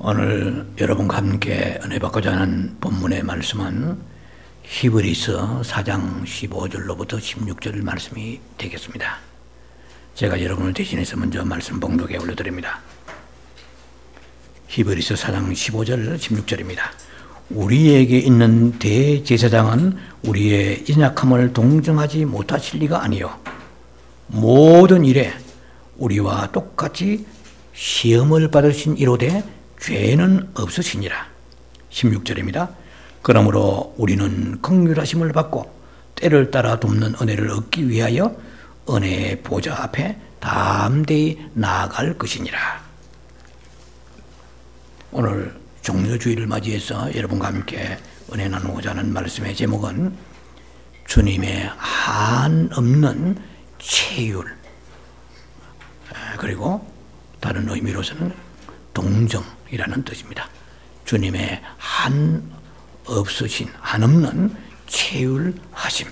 오늘 여러분과 함께 은혜 받고자 하는 본문의 말씀은 히브리서 4장 15절로부터 16절 말씀이 되겠습니다. 제가 여러분을 대신해서 먼저 말씀 봉독에 올려드립니다. 히브리서 4장 15절 16절입니다. 우리에게 있는 대제사장은 우리의 연약함을 동정하지 못하실 리가 아니요 모든 일에 우리와 똑같이 시험을 받으신 이로되 죄는 없으시니라. 16절입니다. 그러므로 우리는 긍휼하심을 받고 때를 따라 돕는 은혜를 얻기 위하여 은혜의 보좌 앞에 담대히 나아갈 것이니라. 오늘 종료주일을 맞이해서 여러분과 함께 은혜 나누고자 하는 말씀의 제목은 주님의 한없는 체휼, 그리고 다른 의미로서는 동정이라는 뜻입니다. 주님의 한없는 체휼하심.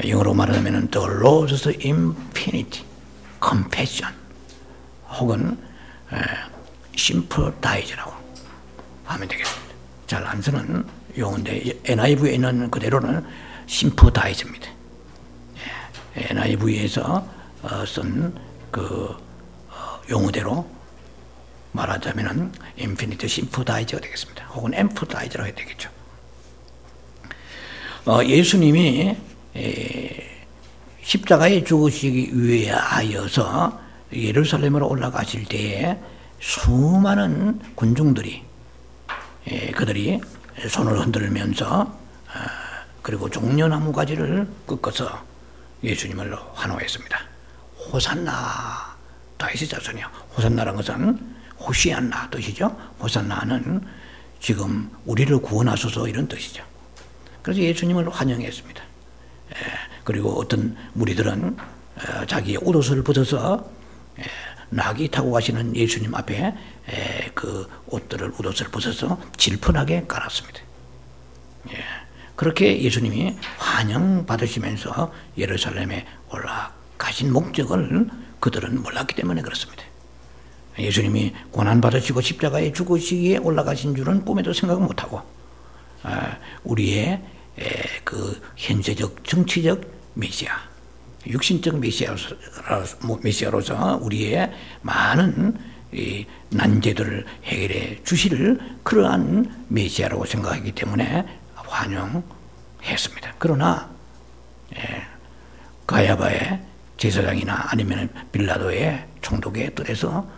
영어로 말하면 The Lord's Infinite Compassion 혹은 Sympathize라고 하면 되겠습니다. 잘 안 쓰는 용어인데 NIV에 있는 그대로는 Sympathize입니다. NIV에서 쓴 그 용어대로 말하자면은 Infinite Sympathize가 되겠습니다. 혹은 Empathize라고 해야 되겠죠. 예수님이 십자가에 죽으시기 위하여서 예루살렘으로 올라가실 때에 수많은 군중들이 그들이 손을 흔들면서 그리고 종려나무 가지를 꺾어서 예수님을 환호했습니다. 호산나 다윗의 자손이요. 호산나라는 것은 호시안나 뜻이죠. 호산나는 지금 우리를 구원하소서 이런 뜻이죠. 그래서 예수님을 환영했습니다. 그리고 어떤 무리들은 자기의 옷옷을 벗어서 낙이 타고 가시는 예수님 앞에 그 옷옷을 벗어서 질펀하게 깔았습니다. 그렇게 예수님이 환영받으시면서 예루살렘에 올라가신 목적을 그들은 몰랐기 때문에 그렇습니다. 예수님이 고난받으시고 십자가에 죽으시기에 올라가신 줄은 꿈에도 생각 못하고 우리의 그 현재적 정치적 메시아, 육신적 메시아로서 우리의 많은 이 난제들을 해결해 주실 그러한 메시아라고 생각하기 때문에 환영했습니다. 그러나 가야바의 제사장이나 아니면 빌라도의 총독의 뜰에서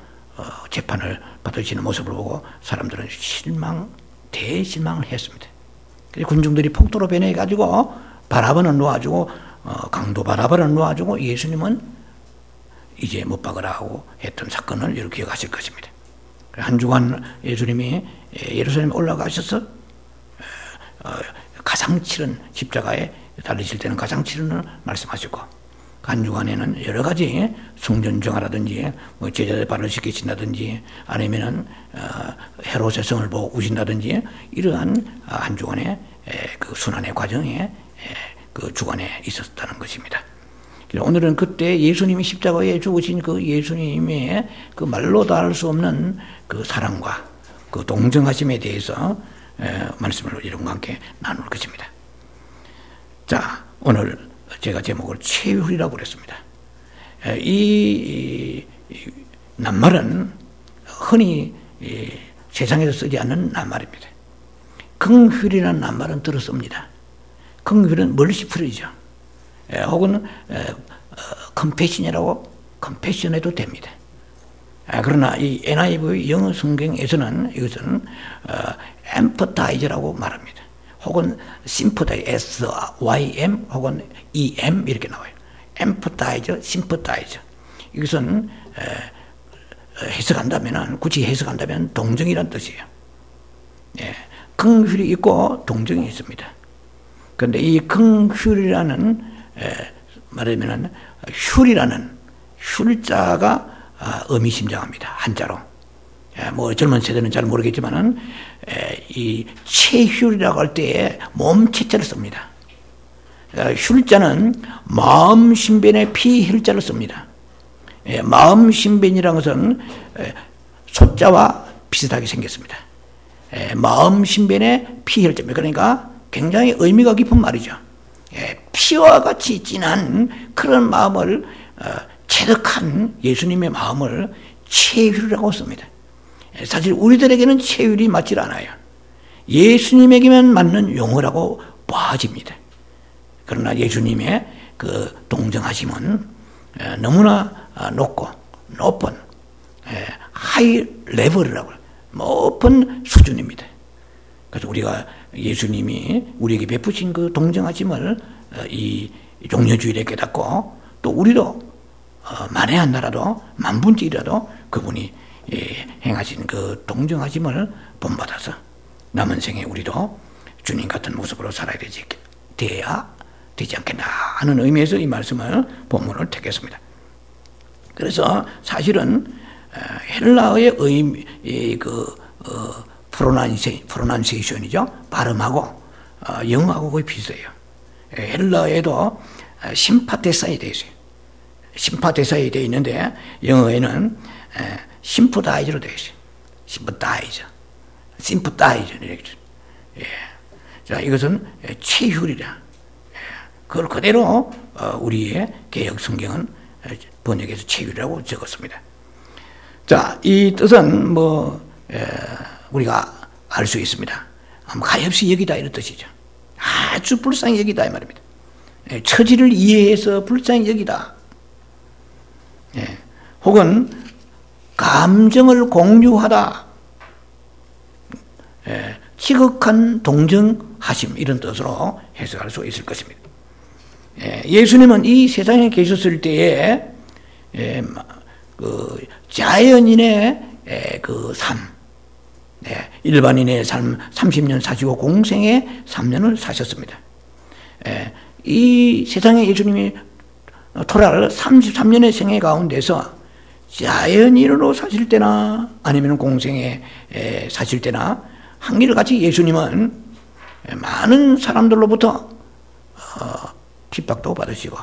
재판을 받으시는 모습을 보고 사람들은 대실망을 했습니다. 군중들이 폭도로 변해가지고 바라바는 놓아주고 강도 바라바는 놓아주고 예수님은 이제 못 박으라 하고 했던 사건을 여러분 기억하실 것입니다. 한 주간 예수님이 예루살렘에 올라가셔서 가상칠은 십자가에 달리실 때는 가상칠은을 말씀하시고 한 주간에는 여러 가지 성전정화라든지 제자들 발을 씻기신다든지 아니면은 헤롯의 성을 보고 우신다든지 이러한 한 주간의 그 순환의 과정에 그 주간에 있었다는 것입니다. 오늘은 그때 예수님이 십자가에 죽으신 그 예수님의 그 말로 다 할 수 없는 그 사랑과 그 동정하심에 대해서 말씀을 여러분과 함께 나눌 것입니다. 자, 오늘 제가 제목을 체휼이라고 그랬습니다. 이 낱말은 흔히 세상에서 쓰지 않는 낱말입니다. 긍휼이라는 낱말은 들었습니다. 긍휼은 멀시풀이죠. 혹은 컴패션이라고 컴패션해도 됩니다. 그러나 이 NIV 영어 성경에서는 이것은 empathize라고 말합니다. 혹은 sympathize, S-Y-M 혹은 E-M 이렇게 나와요. empathize, sympathize. 이것은 해석한다면 굳이 해석한다면 동정이란 뜻이에요. 긍휼이 있고 동정이 있습니다. 그런데 이 긍휼이라는 말하면 휼이라는 휼자가 의미심장합니다. 한자로. 뭐 젊은 세대는 잘 모르겠지만은 이 체휼이라고 할 때에 몸체자를 씁니다. 휼자는 마음 신변의 피혈자를 씁니다. 마음 신변이라는 것은 소자와 비슷하게 생겼습니다. 마음 신변의 피혈자입니다. 그러니까 굉장히 의미가 깊은 말이죠. 피와 같이 진한 그런 마음을 체득한 예수님의 마음을 체휼이라고 씁니다. 사실 우리들에게는 체휼이 맞질 않아요. 예수님에게만 맞는 용어라고 봐집니다. 그러나 예수님의 그 동정하심은 너무나 높은 하이 레벨이라고 높은 수준입니다. 그래서 우리가 예수님이 우리에게 베푸신 그 동정하심을 이 종려주일에 깨닫고 또 우리도 만에 하나라도 만분之이라도 그분이 행하신 그 동정하심을 본받아서 남은 생에 우리도 주님 같은 모습으로 살아야 돼야 되지 않겠나 하는 의미에서 이 말씀을 본문을 택했습니다. 그래서 사실은 헬라어의 의미 프로나운세이션이죠. 발음하고 영어하고 거의 비슷해요. 헬라어에도 심파테사에 되어 있어요. 심파테사에 되어 있는데 영어에는 심프다이저로 되어 있어요. 심프다이저 이렇게. 자, 이것은 체휼이라. 그걸 그대로 우리의 개역 성경은 번역해서 체휼이라고 적었습니다. 자, 이 뜻은 우리가 알 수 있습니다. 가엾이 여기다 이런 뜻이죠. 아주 불쌍히 여기다 이 말입니다. 처지를 이해해서 불쌍히 여기다. 혹은 감정을 공유하다. 지극한 동정하심 이런 뜻으로 해석할 수 있을 것입니다. 예수님은 이 세상에 계셨을 때에 그 자연인의 그 삶, 일반인의 삶 30년 사시고 공생의 3년을 사셨습니다. 이 세상에 예수님이 토랄 33년의 생애 가운데서 자연인으로 사실 때나 아니면 공생에 사실 때나 한결같이 예수님은 많은 사람들로부터 핍박도 받으시고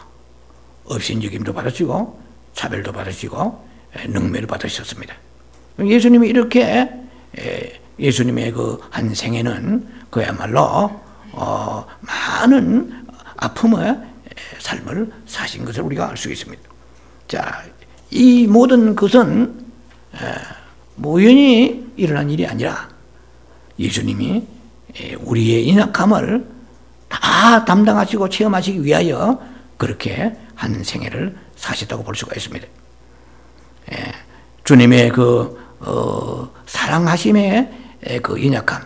업신여김도 받으시고 차별도 받으시고 능멸을 받으셨습니다. 예수님이 이렇게 예수님의 그 한 생애는 그야말로 많은 아픔의 삶을 사신 것을 우리가 알 수 있습니다. 자, 이 모든 것은 우연히 일어난 일이 아니라 예수님이 우리의 인약함을 다 담당하시고 체험하시기 위하여 그렇게 한 생애를 사셨다고 볼 수가 있습니다. 주님의 그 사랑하심의 그 인약함,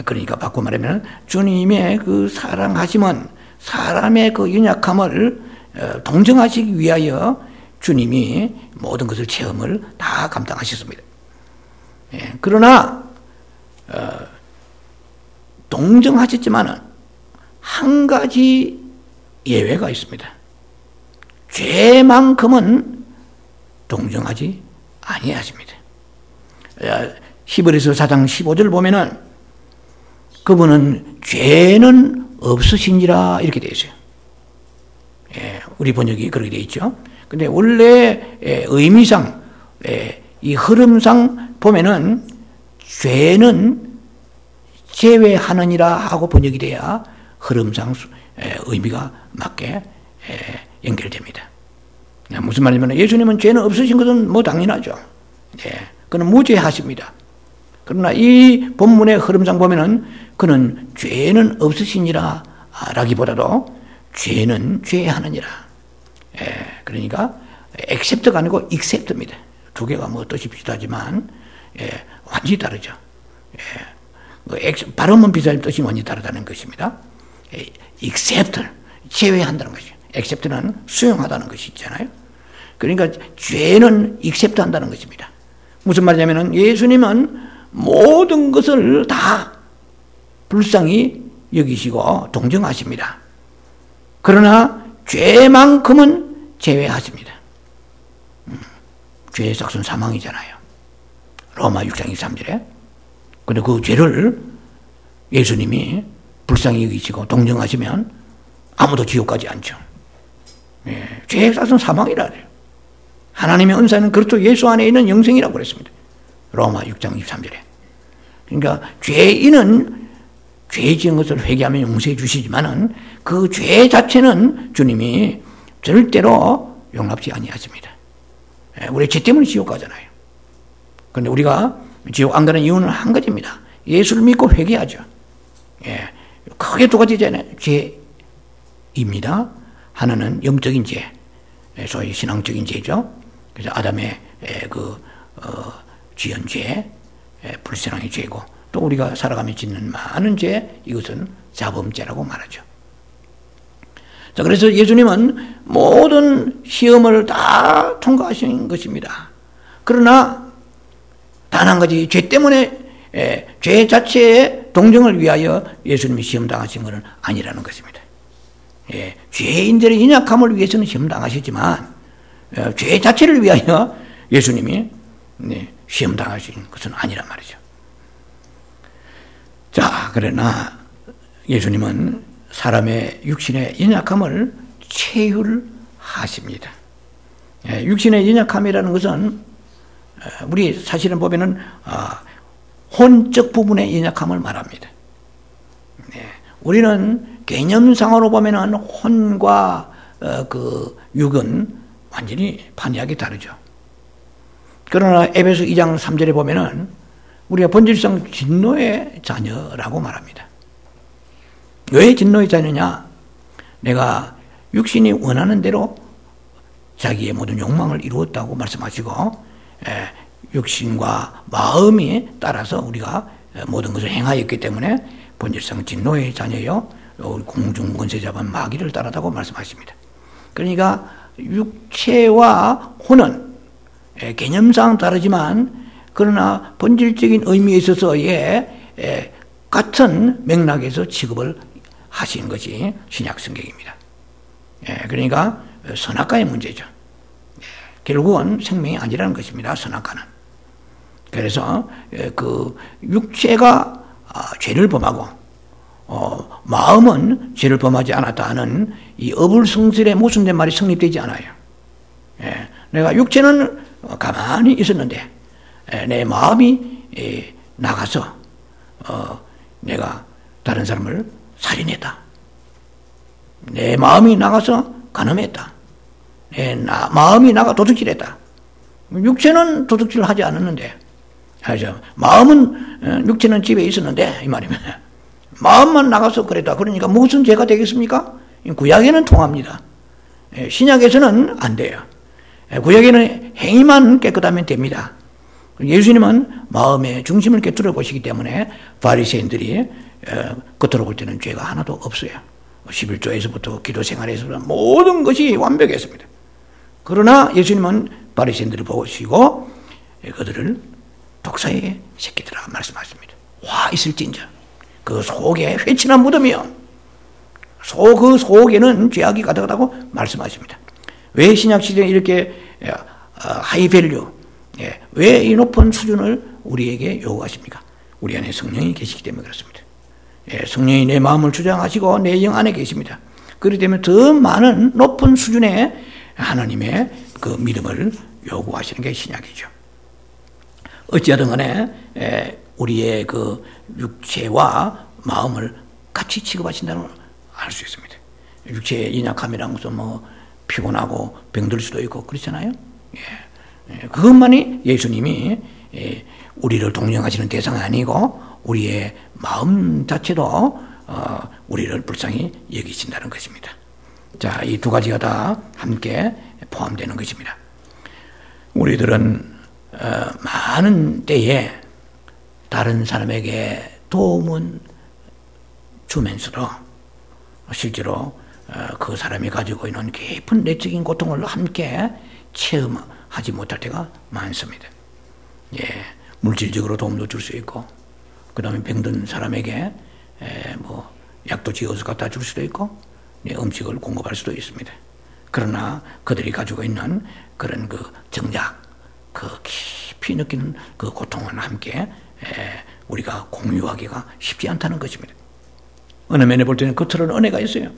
그러니까 바꿔 말하면 주님의 그 사랑하심은 사람의 그 연약함을 동정하시기 위하여 주님이 모든 것을 체험을 다 감당하셨습니다. 그러나 동정하셨지만은 한 가지 예외가 있습니다. 죄만큼은 동정하지 아니하십니다. 히브리서 4장 15절 보면은 그분은 죄는 없으신지라 이렇게 되어 있어요. 우리 번역이 그렇게 되어 있죠. 근데 원래 의미상 이 흐름상 보면은 죄는 제외하느니라 하고 번역이 돼야 흐름상 의미가 맞게 연결됩니다. 무슨 말이냐면 예수님은 죄는 없으신 것은 뭐 당연하죠. 그는 무죄하십니다. 그러나 이 본문의 흐름상 보면은 그는 죄는 없으시니라 라기보다도 죄는 죄하느니라. 그러니까 accept가 아니고 accept입니다. 두 개가 뭐 뜻이 비슷하지만 완전히 다르죠. 발음은 비슷한 뜻이 완전히 다르다는 것입니다. accept, 제외한다는 것이죠. accept는 수용하다는 것이 있잖아요. 그러니까 죄는 accept 한다는 것입니다. 무슨 말이냐면 예수님은 모든 것을 다 불쌍히 여기시고 동정하십니다. 그러나 죄만큼은 제외하십니다. 죄의 삭은 사망이잖아요. 로마 6장 23절에. 근데 그 죄를 예수님이 불쌍히 여기시고 동정하시면 아무도 지옥 가지 않죠. 죄의 삭은 사망이라 그래요. 하나님의 은사는 그리스도 예수 안에 있는 영생이라고 그랬습니다. 로마 6장 23절에. 그러니까 죄인은 죄 지은 것을 회개하면 용서해 주시지만은 그 죄 자체는 주님이 절대로 용납지 아니하십니다. 우리 죄 때문에 지옥 가잖아요. 그런데 우리가 지옥 안 가는 이유는 한 가지입니다. 예수를 믿고 회개하죠. 크게 두 가지잖아요. 죄입니다. 하나는 영적인 죄, 소위 신앙적인 죄죠. 그래서 아담의 지은 죄, 불신앙의 죄고, 또 우리가 살아가며 짓는 많은 죄, 이것은 자범죄라고 말하죠. 자, 그래서 예수님은 모든 시험을 다 통과하신 것입니다. 그러나 단 한 가지, 죄 때문에 죄 자체의 동정을 위하여 예수님이 시험당하신 것은 아니라는 것입니다. 죄인들의 연약함을 위해서는 시험당하셨지만 죄 자체를 위하여 예수님이 시험당하신 것은 아니란 말이죠. 자, 그러나 예수님은 사람의 육신의 연약함을 체휼하십니다. 육신의 연약함이라는 것은 우리 사실은 보면은 혼적 부분의 연약함을 말합니다. 우리는 개념상으로 보면은 혼과 그 육은 완전히 판이하게 다르죠. 그러나 에베소 2장 3절에 보면은 우리가 본질상 진노의 자녀라고 말합니다. 왜 진노의 자녀냐? 내가 육신이 원하는 대로 자기의 모든 욕망을 이루었다고 말씀하시고, 육신과 마음이 따라서 우리가 모든 것을 행하였기 때문에 본질상 진노의 자녀요, 공중 권세 잡은 마귀를 따르다고 말씀하십니다. 그러니까 육체와 혼은 개념상 다르지만 그러나 본질적인 의미에 있어서의 같은 맥락에서 취급을 하신 것이 신약 성경입니다. 그러니까 선악과의 문제죠. 결국은 생명이 아니라는 것입니다. 선악과는. 그래서 그 육체가 죄를 범하고 마음은 죄를 범하지 않았다 하는 이 어불성설에 모순된 말이 성립되지 않아요. 내가 육체는 가만히 있었는데 내 마음이 나가서 내가 다른 사람을 살인했다. 내 마음이 나가서 간음했다. 내 마음이 나가 도둑질했다. 육체는 도둑질을 하지 않았는데, 마음은 육체는 집에 있었는데 이 말입니다. 마음만 나가서 그랬다. 그러니까 무슨 죄가 되겠습니까? 구약에는 통합니다. 신약에서는 안 돼요. 구약에는 행위만 깨끗하면 됩니다. 예수님은 마음의 중심을 깨뜨려 보시기 때문에 바리새인들이 겉으로 볼 때는 죄가 하나도 없어요. 11조에서부터 기도 생활에서부터 모든 것이 완벽했습니다. 그러나 예수님은 바리새인들을 보시고 그들을 독사의 새끼들아 말씀하십니다. 화 있을진저 그 속에 회친한 무덤이요, 그 속에는 죄악이 가득하다고 말씀하십니다. 왜 신약시대에 이렇게 하이밸류, 왜 이 높은 수준을 우리에게 요구하십니까? 우리 안에 성령이 계시기 때문에 그렇습니다. 성령이 내 마음을 주장하시고 내 영 안에 계십니다. 그렇기 때문에 더 많은 높은 수준의 하나님의 그 믿음을 요구하시는 게 신약이죠. 어찌하든 간에 우리의 그 육체와 마음을 같이 취급하신다는 걸 알 수 있습니다. 육체의 연약함이라는 것은 뭐 피곤하고 병들 수도 있고 그렇잖아요. 그것만이 예수님이 우리를 동정하시는 대상이 아니고 우리의 마음 자체도 우리를 불쌍히 여기신다는 것입니다. 자, 이 두 가지가 다 함께 포함되는 것입니다. 우리들은 많은 때에 다른 사람에게 도움은 주면서도 실제로 그 사람이 가지고 있는 깊은 내적인 고통을 함께 체험하지 못할 때가 많습니다. 물질적으로 도움도 줄 수 있고, 그 다음에 병든 사람에게 뭐 약도 지어서 갖다 줄 수도 있고, 음식을 공급할 수도 있습니다. 그러나 그들이 가지고 있는 그런 그 정작, 그 깊이 느끼는 그 고통은 함께 우리가 공유하기가 쉽지 않다는 것입니다. 어느 면에 볼 때는 겉으로는 은혜가 있어요.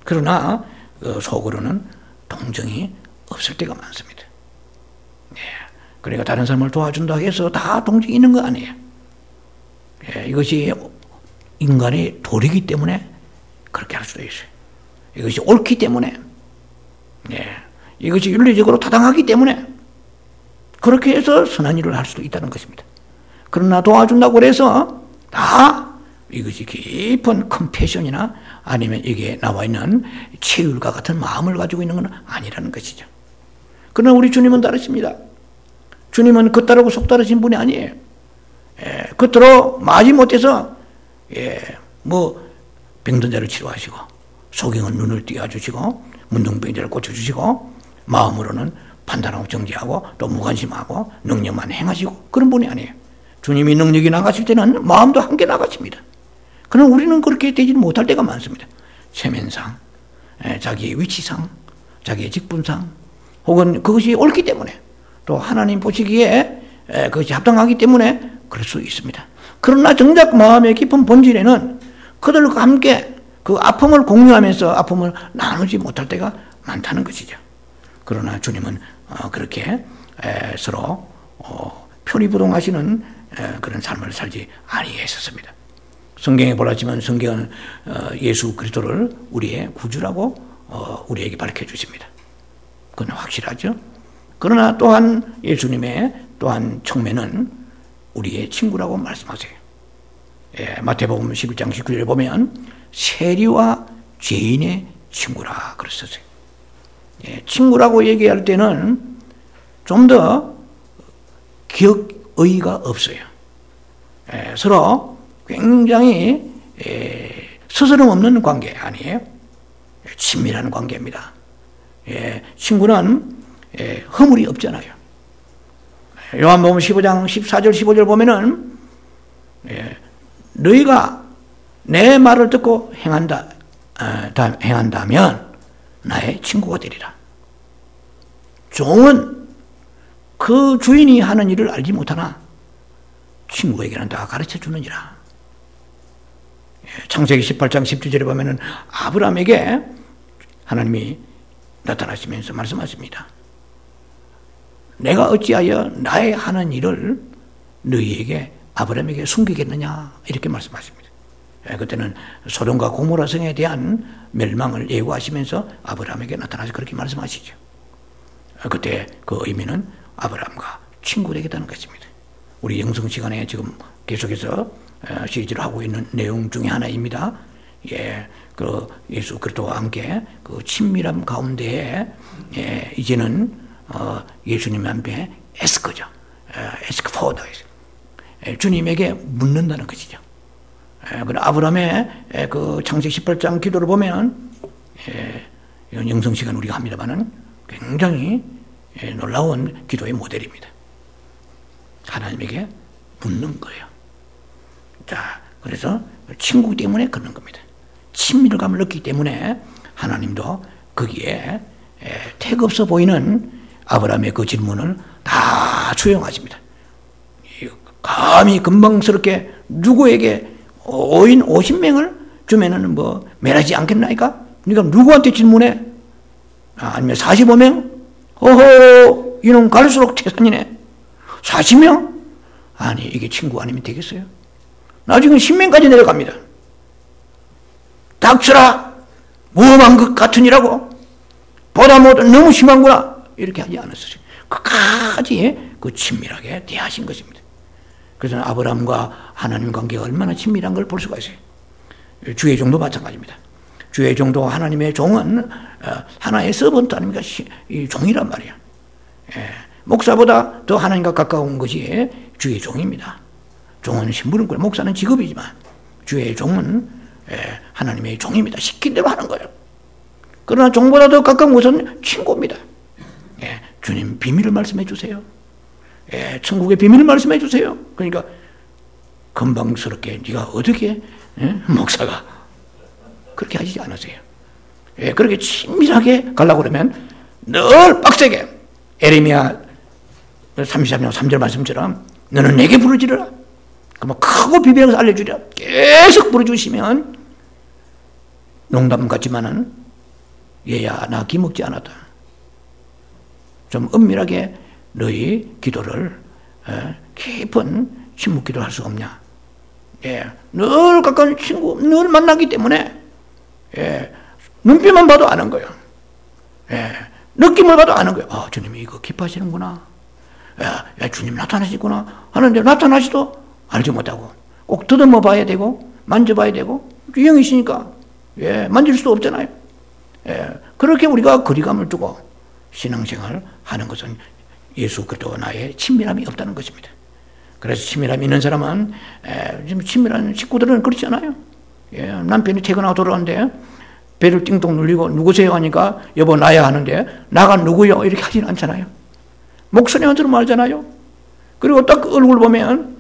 그러나 속으로는 동정이 없을 때가 많습니다. 그러니까 다른 사람을 도와준다고 해서 다 동정이 있는 거 아니에요. 예, 이것이 인간의 도리이기 때문에 그렇게 할 수도 있어요. 이것이 옳기 때문에, 예, 이것이 윤리적으로 타당하기 때문에 그렇게 해서 선한 일을 할 수도 있다는 것입니다. 그러나 도와준다고 해서 다 이것이 깊은 컴패션이나 아니면 이게 나와 있는 체휼과 같은 마음을 가지고 있는 건 아니라는 것이죠. 그러나 우리 주님은 다르십니다. 주님은 겉다르고 속다르신 분이 아니에요. 예, 겉으로 마지못해서 병든 자를 치료하시고 소경은 눈을 띄워주시고 문둥병인 자를 고쳐주시고 마음으로는 판단하고 정죄하고 또 무관심하고 능력만 행하시고 그런 분이 아니에요. 주님이 능력이 나가실 때는 마음도 함께 나가십니다. 그러나 우리는 그렇게 되지 못할 때가 많습니다. 체면상, 자기의 위치상, 자기의 직분상 혹은 그것이 옳기 때문에 또 하나님 보시기에 그것이 합당하기 때문에 그럴 수 있습니다. 그러나 정작 마음의 깊은 본질에는 그들과 함께 그 아픔을 공유하면서 아픔을 나누지 못할 때가 많다는 것이죠. 그러나 주님은 그렇게 서로 편의부동하시는 그런 삶을 살지 아니했었습니다. 성경에 보라지만 성경은 예수 그리스도를 우리의 구주라고 우리에게 밝혀주십니다. 그건 확실하죠. 그러나 또한 예수님의 또한 청매는 우리의 친구라고 말씀하세요. 마태복음 11장 19절에 보면 세리와 죄인의 친구라 그랬었어요. 친구라고 얘기할 때는 좀 더 기억의의가 없어요. 서로 굉장히 스스럼 없는 관계 아니에요. 친밀한 관계입니다. 친구는 허물이 없잖아요. 요한복음 15장 14절 15절 보면은 너희가 내 말을 듣고 행한다면 나의 친구가 되리라. 종은 그 주인이 하는 일을 알지 못하나 친구에게는 다 가르쳐 주느니라. 창세기 18장 17절에 보면은 아브라함에게 하나님이 나타나시면서 말씀하십니다. 내가 어찌하여 나의 하는 일을 너희에게 아브라함에게 숨기겠느냐 이렇게 말씀하십니다. 그때는 소돔과 고모라 성에 대한 멸망을 예고하시면서 아브라함에게 나타나서 그렇게 말씀하시죠. 그때 그 의미는 아브라함과 친구 되겠다는 것입니다. 우리 영성 시간에 지금 계속해서 시리즈를 하고 있는 내용 중에 하나입니다. 그 예수 그리스도와 함께 그 친밀함 가운데에 이제는 예수님 앞에 에스크죠. 에스크 포더 주님에게 묻는다는 것이죠. 아브라함의 그 창세기 18장 기도를 보면 이건 영성 시간 우리가 합니다만은 굉장히 놀라운 기도의 모델입니다. 하나님에게 묻는 거예요. 자, 그래서 친구 때문에 그러는 겁니다. 친밀감을 느끼기 때문에 하나님도 거기에 택 없어 보이는 아브라함의 그 질문을 다 수용하십니다. 감히 금방스럽게 누구에게 5인 50명을 주면은 뭐 매하지 않겠나이까? 그러니까 누구한테 질문해? 아니면 45명? 허허, 이놈 갈수록 태산이네. 40명? 아니, 이게 친구 아니면 되겠어요? 나중에 10명까지 내려갑니다. 닥쳐라! 무험한 것 같으니라고. 보다 못해 너무 심한구나. 이렇게 하지 않았어요. 끝까지 그 친밀하게 대하신 것입니다. 그래서 아브라함과 하나님 관계가 얼마나 친밀한 걸 볼 수가 있어요. 주의 종도 마찬가지입니다. 주의 종도 하나님의 종은 하나의 서번트 아닙니까? 이 종이란 말이에요. 목사보다 더 하나님과 가까운 것이 주의 종입니다. 종은 신분은 목사는 직업이지만 주의 종은 하나님의 종입니다. 시킨 대로 하는 거예요. 그러나 종보다 더 가까운 것은 친구입니다. 주님 비밀을 말씀해 주세요. 천국의 비밀을 말씀해 주세요. 그러니까 건방스럽게 네가 어떻게 목사가 그렇게 하시지 않으세요. 그렇게 친밀하게 가려고 그러면 늘 빡세게 에레미야 33장 3절 말씀처럼 너는 내게 부르짖으라. 그러면 크고 비벼서 알려주리라. 계속 부르주시면 농담 같지만은 얘야 나 기먹지 않았다. 좀 은밀하게 너희 기도를 깊은 침묵 기도를 할 수 없냐? 예, 늘 가까운 친구, 늘 만나기 때문에 눈빛만 봐도 아는 거예요. 느낌을 봐도 아는 거예요. 아, 주님이 이거 기뻐하시는구나. 야, 주님 나타나시구나 하는데 나타나시도 알지 못하고 꼭 더듬어 봐야 되고 만져봐야 되고 영이시니까 만질 수도 없잖아요. 그렇게 우리가 거리감을 두고 신앙생활을 하는 것은 예수 그리스도 나의 친밀함이 없다는 것입니다. 그래서 친밀함이 있는 사람은 지금 친밀한 식구들은 그렇지 않아요. 남편이 퇴근하고 돌아오는데 배를 띵동 눌리고 누구세요 하니까 여보 나야 하는데 나가 누구요 이렇게 하지는 않잖아요. 목소리만 들으면 알잖아요. 그리고 딱 얼굴 보면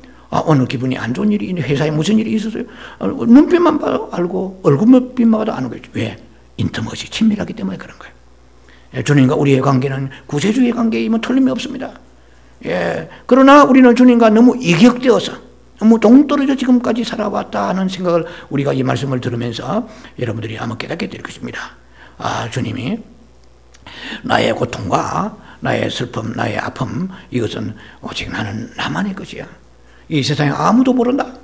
오늘 기분이 안 좋은 일이 회사에 무슨 일이 있었어요. 눈빛만 봐도 알고 얼굴빛만 봐도 아는 거죠. 왜? 인터머시 친밀하기 때문에 그런 거예요. 주님과 우리의 관계는 구세주의 관계이면 틀림이 없습니다. 그러나 우리는 주님과 너무 이격되어서 너무 동떨어져 지금까지 살아왔다 하는 생각을 우리가 이 말씀을 들으면서 여러분들이 아마 깨닫게 될 것입니다. 주님이 나의 고통과 나의 슬픔, 나의 아픔 이것은 오직 나만의 것이야. 이 세상에 아무도 모른다.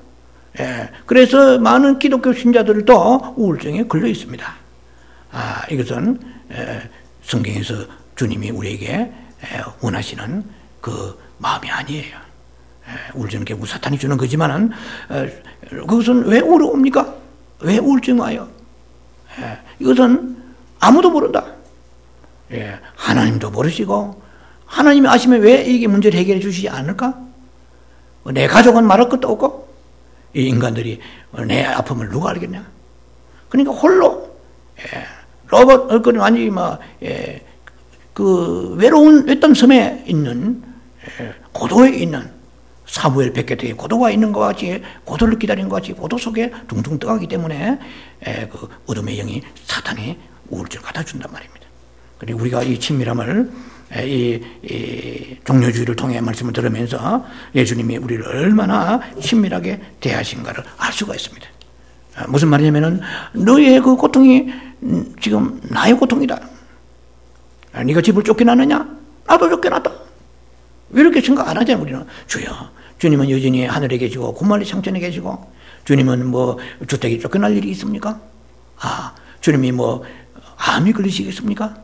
그래서 많은 기독교 신자들도 우울증에 걸려 있습니다. 이것은 성경에서 주님이 우리에게 원하시는 그 마음이 아니에요. 우울증은 결국 사탄이 주는 거지만은 그것은 왜 어려웁니까? 왜 우울증 와요? 이것은 아무도 모른다. 하나님도 모르시고 하나님이 아시면 왜 이게 문제를 해결해 주시지 않을까? 내 가족은 말할 것도 없고 이 인간들이 내 아픔을 누가 알겠냐? 그러니까 홀로 로봇 완전히 그 외로운 외딴 섬에 있는 고도에 있는 사무엘 백개토의 고도가 있는 것 같이 고도를 기다리는 것 같이 고도 속에 둥둥 떠가기 때문에 그 어둠의 영이 사탄의 우울증을 갖다 준단 말입니다. 그리고 우리가 이 친밀함을 이 종료주의를 통해 말씀을 들으면서 예수님이 우리를 얼마나 친밀하게 대하신가를 알 수가 있습니다. 무슨 말이냐면은 너의 그 고통이 지금 나의 고통이다. 네가 집을 쫓겨났느냐? 나도 쫓겨났다. 왜 이렇게 생각 안 하잖아요, 우리는. 주님은 여전히 하늘에 계시고 구말리 창천에 계시고 주님은 뭐 주택이 쫓겨날 일이 있습니까? 주님이 뭐 암이 걸리시겠습니까?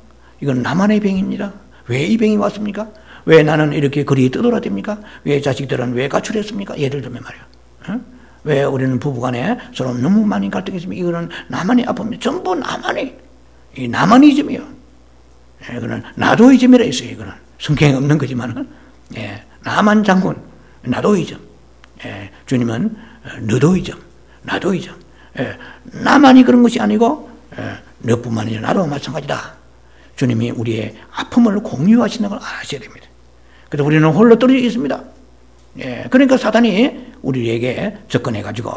이건 나만의 병입니다. 왜 이 병이 왔습니까? 왜 나는 이렇게 거리에 떠돌아댑니까? 왜 자식들은 왜 가출했습니까? 예를 들면 말이야. 왜 우리는 부부간에 서로 너무 많이 갈등했습니까? 이거는 나만의 아픔이 전부 이 나만이즘이요. 이거는 나도이즘이라 있어요. 이거는 성경에 없는 거지만은 나만 장군, 나도이즘. 주님은 너도이즘, 나도이즘. 나만이 그런 것이 아니고 너뿐만 아니라 나도 마찬가지다. 주님이 우리의 아픔을 공유하시는 걸 아셔야 됩니다. 그래서 우리는 홀로 떨어져 있습니다. 그러니까 사단이 우리에게 접근해가지고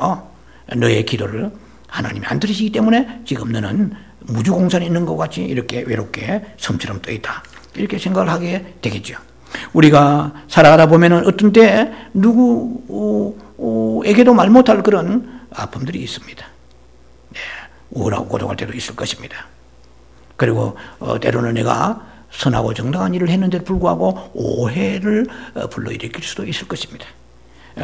너의 기도를 하나님이 안 들으시기 때문에 지금 너는 무주공산에 있는 것 같이 이렇게 외롭게 섬처럼 떠 있다. 이렇게 생각을 하게 되겠죠. 우리가 살아가다 보면은 어떤 때 누구에게도 말 못할 그런 아픔들이 있습니다. 우울하고 고독할 때도 있을 것입니다. 그리고 때로는 내가 선하고 정당한 일을 했는데도 불구하고 오해를 불러일으킬 수도 있을 것입니다.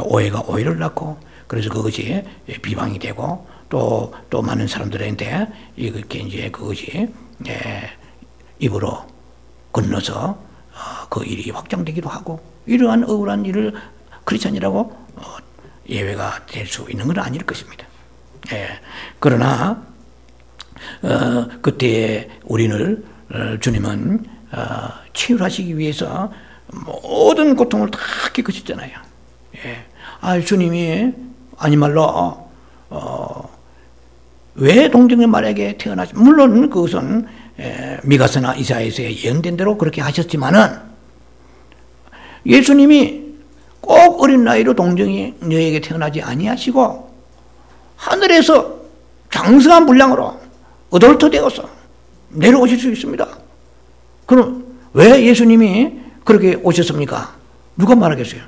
오해가 오해를 낳고 그래서 그것이 비방이 되고 또 많은 사람들한테 이렇게 이제 그것이 입으로 건너서 그 일이 확장되기도 하고 이러한 억울한 일을 크리스천이라고 예외가 될 수 있는 건 아닐 것입니다. 그러나 그때 우리를 주님은 치유하시기 위해서 모든 고통을 다 겪으셨잖아요. 주님이 아니 말로 왜 동정의 말에게 태어나시? 물론 그것은 미가서나 이사야서에 예언된 대로 그렇게 하셨지만은 예수님이 꼭 어린 나이로 동정이 너에게 태어나지 아니하시고 하늘에서 장성한 분량으로 어덜터 되어서 내려오실 수 있습니다. 그럼 왜 예수님이 그렇게 오셨습니까? 누가 말하겠어요?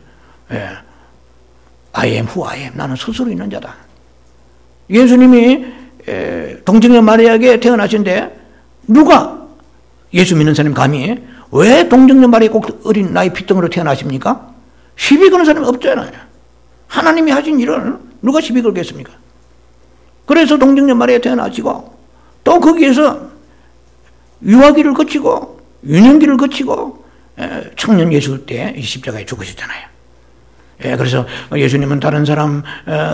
I am who I am. 나는 스스로 있는 자다. 예수님이 동정녀 마리아에게 태어나신데 누가 예수 믿는 사람이 감히 왜 동정녀 마리아 꼭 어린 나이 피덩으로 태어나십니까? 시비 거는 사람이 없잖아요. 하나님이 하신 일을 누가 시비 걸겠습니까? 그래서 동정녀 마리아 태어나시고 또 거기에서 유아기를 거치고 유년기를 거치고 청년 예수 때 십자가에 죽으셨잖아요. 그래서 예수님은 다른 사람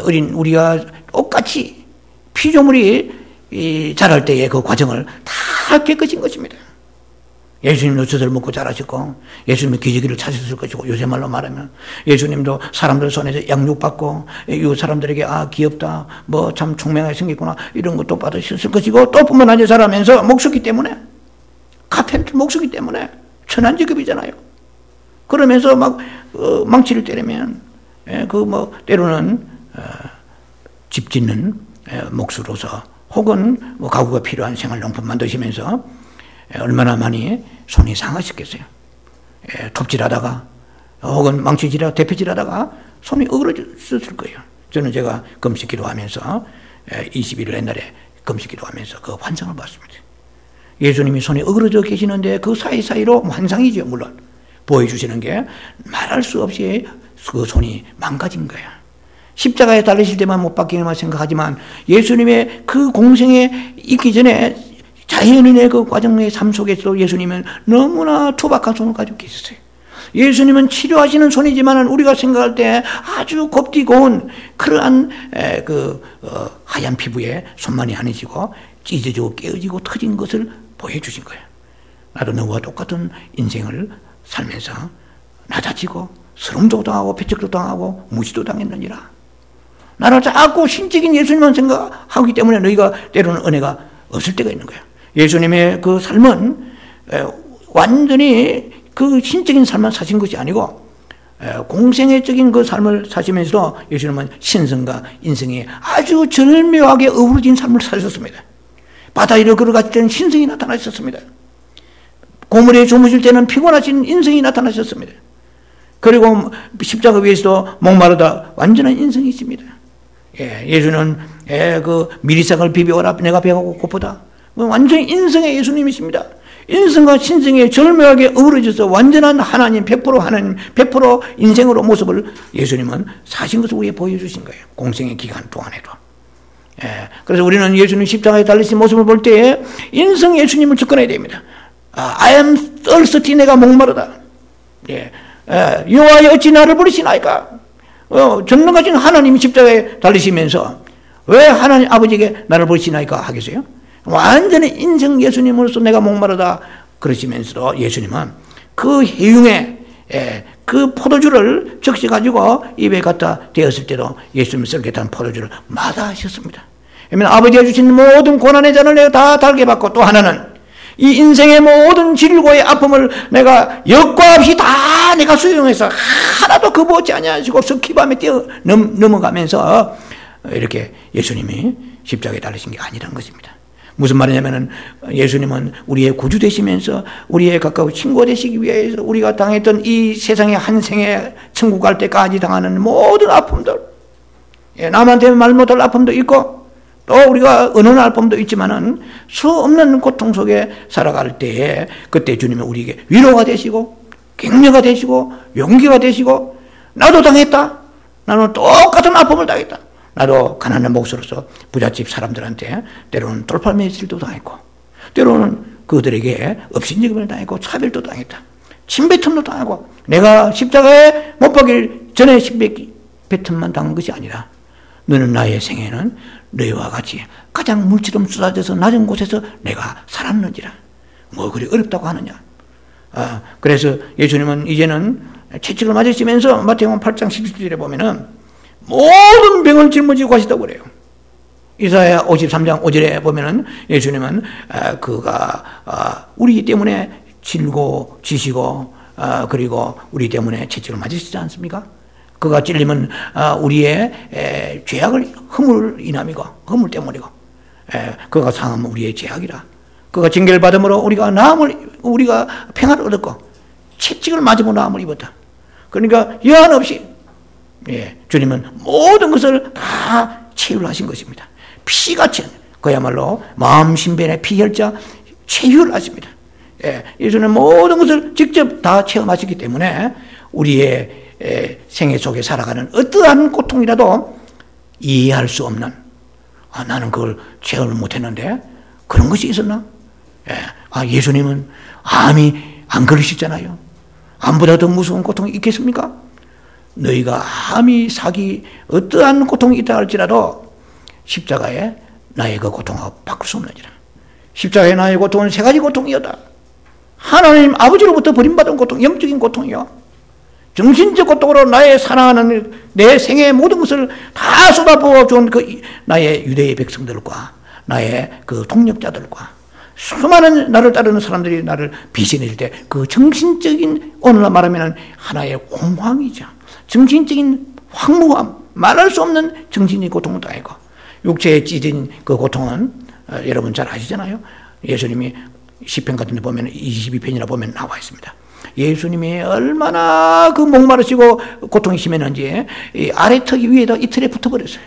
어린 우리가 똑같이 피조물이 자랄 때의 그 과정을 다 깨끗인 것입니다. 예수님도 젖을 먹고 자라셨고 예수님은 기저귀를 찾으셨을 것이고 요새 말로 말하면 예수님도 사람들 손에서 양육받고 이 사람들에게 아 귀엽다 뭐 참 총명하게 생겼구나 이런 것도 받으셨을 것이고 또 뿐만 아니라 자라면서 목수기 때문에 카펜터 목수기 때문에 천한 직업이잖아요. 그러면서 막 망치를 때리면 그 뭐 때로는 집 짓는 목수로서 혹은 뭐 가구가 필요한 생활용품 만드시면서 얼마나 많이 손이 상하셨겠어요. 톱질하다가 혹은 망치질하다가 대패질하다가 손이 어그러졌을 거예요. 저는 제가 금식 기도하면서 20일 옛날에 금식 기도하면서 그 환상을 봤습니다. 예수님이 손이 어그러져 계시는데 그 사이사이로 환상이죠. 물론 보여주시는 게 말할 수 없이 그 손이 망가진 거예요. 십자가에 달리실 때만 못 박히기만 생각하지만 예수님의 그 공생에 있기 전에 자연인의 그 과정의 삶 속에서도 예수님은 너무나 투박한 손을 가지고 계셨어요. 예수님은 치료하시는 손이지만 우리가 생각할 때 아주 곱디 고운 그러한 하얀 피부에 손만이 아니시고 찢어지고 깨어지고 터진 것을 보여주신 거예요. 나도 너와 똑같은 인생을 살면서 낮아지고 스름도 당하고 배척도 당하고 무시도 당했느니라. 나를 자꾸 신적인 예수님만 생각하기 때문에 너희가 때로는 은혜가 없을 때가 있는 거예요. 예수님의 그 삶은 완전히 그 신적인 삶만 사신 것이 아니고 공생애적인 그 삶을 사시면서도 예수님은 신성과 인성이 아주 절묘하게 어우러진 삶을 사셨습니다. 바다 위를 걸어갈 때는 신성이 나타나셨습니다. 고물에 주무실 때는 피곤하신 인성이 나타나셨습니다. 그리고 십자가 위에서도 목마르다 완전한 인성이십니다. 예수는 그 미리싹을 비벼라 내가 배가 고프다. 완전히 인성의 예수님이십니다. 인성과 신성에 절묘하게 어우러져서 완전한 하나님 100% 하나님 100% 인생으로 모습을 예수님은 사신 것을 우리에게 보여주신 거예요. 공생의 기간 동안에도. 그래서 우리는 예수님 십자가에 달리신 모습을 볼 때 인성 예수님을 접근해야 됩니다. I am thirsty 내가 목마르다. 여호와여 어찌 나를 부르시나이까. 전능하신 하나님이 십자가에 달리시면서 왜 하나님 아버지에게 나를 부르시나이까 하겠어요? 완전히 인성 예수님으로서 내가 목마르다 그러시면서도 예수님은 그 해융에 그 포도주를 적셔가지고 입에 갖다 대었을 때도 예수님이 썰겠다는 포도주를 마다하셨습니다. 왜냐하면 아버지가 주신 모든 고난의 잔을 내가 다 달게 받고 또 하나는 이 인생의 모든 질고의 아픔을 내가 역과 없이 다 내가 수용해서 하나도 거부하지 아니하시고 석기밤에 뛰어 넘어가면서 이렇게 예수님이 십자가에 달리신 게 아니라는 것입니다. 무슨 말이냐면은 예수님은 우리의 구주 되시면서 우리의 가까운 친구 되시기 위해서 우리가 당했던 이 세상의 한 생에 천국 갈 때까지 당하는 모든 아픔들, 남한테 말 못할 아픔도 있고 또 우리가 은은할 아픔도 있지만은 수 없는 고통 속에 살아갈 때에 그때 주님은 우리에게 위로가 되시고 격려가 되시고 용기가 되시고 나도 당했다. 나는 똑같은 아픔을 당했다. 나도 가난한 목수로서 부잣집 사람들한테 때로는 돌팔매질도 당했고 때로는 그들에게 업신여김을 당했고 차별도 당했다. 침뱉음도 당하고 내가 십자가에 못 박일 전에 침뱉음만 당한 것이 아니라 너는 나의 생애는 너희와 같이 가장 물처럼 쏟아져서 낮은 곳에서 내가 살았는지라. 뭐 그리 어렵다고 하느냐. 그래서 예수님은 이제는 채찍을 맞으시면서 마태복음 8장 17절에 보면은 모든 병을 짊어지고 가시다고 그래요. 이사야 53장 5절에 보면은 예수님은 그가 우리 때문에 질고 지시고 그리고 우리 때문에 채찍을 맞으시지 않습니까? 그가 찔리면 우리의 죄악을 허물 인함이고 허물 때문이고 그가 상하면 우리의 죄악이라. 그가 징계를 받음으로 우리가 평안을 얻었고 채찍을 맞으면 나음을 입었다. 그러니까 여한 없이 주님은 모든 것을 다 체휼하신 것입니다. 피같이 그야말로 마음 신변의 피혈자 체휼하십니다. 예수님은 모든 것을 직접 다 체험하셨기 때문에 우리의 생애 속에 살아가는 어떠한 고통이라도 이해할 수 없는, 나는 그걸 체험을 못했는데 그런 것이 있었나? 예수님은 암이 안 걸리셨잖아요. 암보다 더 무서운 고통이 있겠습니까? 너희가 암이, 사기, 어떠한 고통이 있다 할지라도 십자가에 나의 그 고통하고 바꿀 수 없느니라. 십자가에 나의 고통은 세 가지 고통이었다. 하나님 아버지로부터 버림받은 고통, 영적인 고통이요. 정신적 고통으로 나의 사랑하는 내 생애의 모든 것을 다 쏟아부어 준 그 나의 유대의 백성들과 나의 그 동력자들과 수많은 나를 따르는 사람들이 나를 비신해줄 때 그 정신적인, 오늘날 말하면 하나의 공황이죠. 정신적인 황무함, 말할 수 없는 정신의 고통을 당하고, 육체에 찢은 그 고통은 여러분 잘 아시잖아요. 예수님이 시편 같은 데 보면 22편이나 보면 나와 있습니다. 예수님이 얼마나 그 목마르시고 고통이 심했는지 이 아래턱 위에다 이틀에 붙어버렸어요.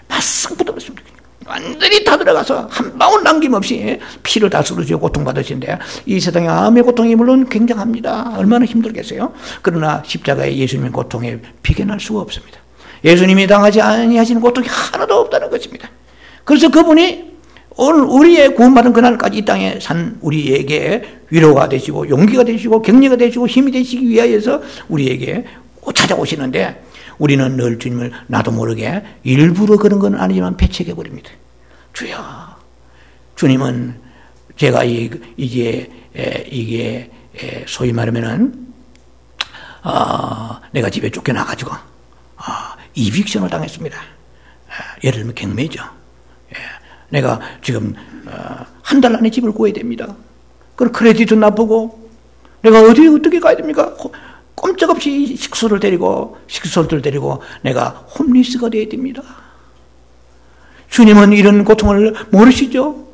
바싹 붙어버렸습니다. 완전히 다 들어가서 한 방울 남김없이 피를 다 쏟으시고 고통받으시는데, 이 세상의 암의 고통이 물론 굉장합니다. 얼마나 힘들겠어요. 그러나 십자가의 예수님의 고통에 비견할 수가 없습니다. 예수님이 당하지 아니하시는 고통이 하나도 없다는 것입니다. 그래서 그분이 오늘 우리의 구원받은 그날까지 이 땅에 산 우리에게 위로가 되시고 용기가 되시고 격려가 되시고 힘이 되시기 위하여서 우리에게 찾아오시는데, 우리는 늘 주님을 나도 모르게 일부러 그런 건 아니지만 배척해 버립니다. 주여, 주님은 제가 이게 소위 말하면은 내가 집에 쫓겨나가지고 이빅션을 당했습니다. 예를 들면 경매죠. 내가 지금 한 달 안에 집을 구해야 됩니다. 그럼 크레딧도 나쁘고 내가 어떻게 가야 됩니까? 꼼짝없이 식소를 데리고 내가 홈리스가 되어야 됩니다. 주님은 이런 고통을 모르시죠?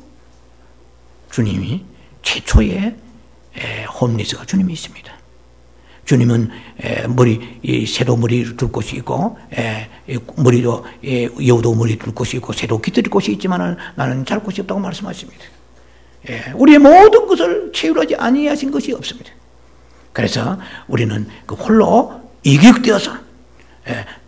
주님이 최초의 홈리스가 주님이십니다. 주님은 새도 머리를 둘 곳이 있고, 머리도, 여우도 머리 둘 곳이 있고, 새도 깃들일 곳이 있지만 나는 잘 곳이 없다고 말씀하십니다. 우리의 모든 것을 채울하지 아니하신 것이 없습니다. 그래서 우리는 그 홀로 이격되어서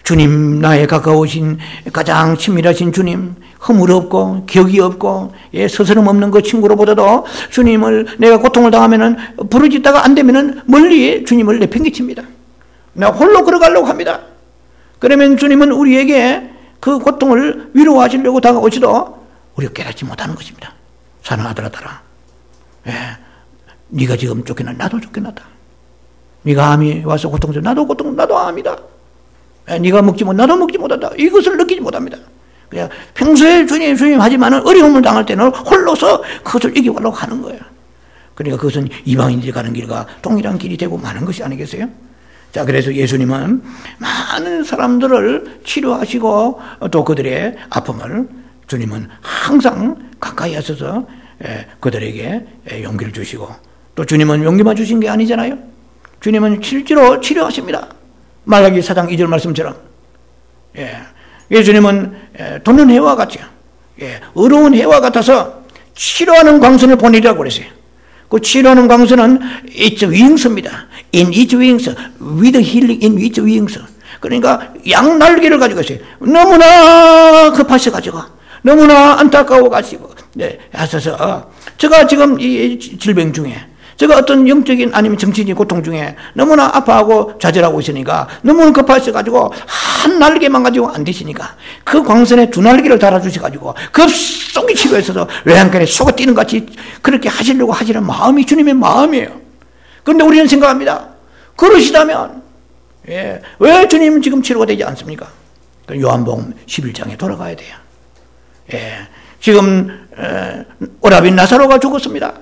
주님, 나에 가까우신 가장 친밀하신 주님, 허물 없고 격이 없고 서스럼 없는 그 친구로보다도 주님을, 내가 고통을 당하면은 부르짖다가 안 되면은 멀리 주님을 내팽개칩니다. 내가 홀로 걸어가려고 합니다. 그러면 주님은 우리에게 그 고통을 위로하시려고 다가오시도 우리가 깨닫지 못하는 것입니다. 사랑하는 아들아, 네가 지금 쫓겨나, 나도 쫓겨났다. 네가 암이 와서 고통스러워, 나도 암이다. 네가 먹지 못, 나도 먹지 못한다. 이것을 느끼지 못합니다. 그냥 평소에 주님 하지만은 어려움을 당할 때는 홀로서 그것을 이겨가려고 하는 거예요. 그러니까 그것은 이방인들이 가는 길과 동일한 길이 되고 마는 것이 아니겠어요? 자, 그래서 예수님은 많은 사람들을 치료하시고 또 그들의 아픔을 주님은 항상 가까이 하셔서 그들에게 용기를 주시고, 또 주님은 용기만 주신 게 아니잖아요. 주님은 실제로 치료하십니다. 말라기 4장 2절 말씀처럼. 예수님은 돕는 해와 같죠. 어려운 해와 같아서 치료하는 광선을 보내리라고 그랬어요. 그 치료하는 광선은 it's wings입니다. in its wings, with healing in its wings. 그러니까 양날개를 가지고 있어요. 너무나 급하셔가지고, 너무나 안타까워가지고, 하셔서, 제가 지금 이 질병 중에, 제가 어떤 영적인 아니면 정신적인 고통 중에 너무나 아파하고 좌절하고 있으니까, 너무 급하셔가지고 한 날개만 가지고 안 되시니까 그 광선에 두 날개를 달아주셔가지고 급속히 치료해서 외양간에 쏘가 뛰는 같이 그렇게 하시려고 하시는 마음이 주님의 마음이에요. 그런데 우리는 생각합니다. 그러시다면 왜 주님은 지금 치료가 되지 않습니까? 요한복음 11장에 돌아가야 돼요. 지금 오라빈 나사로가 죽었습니다.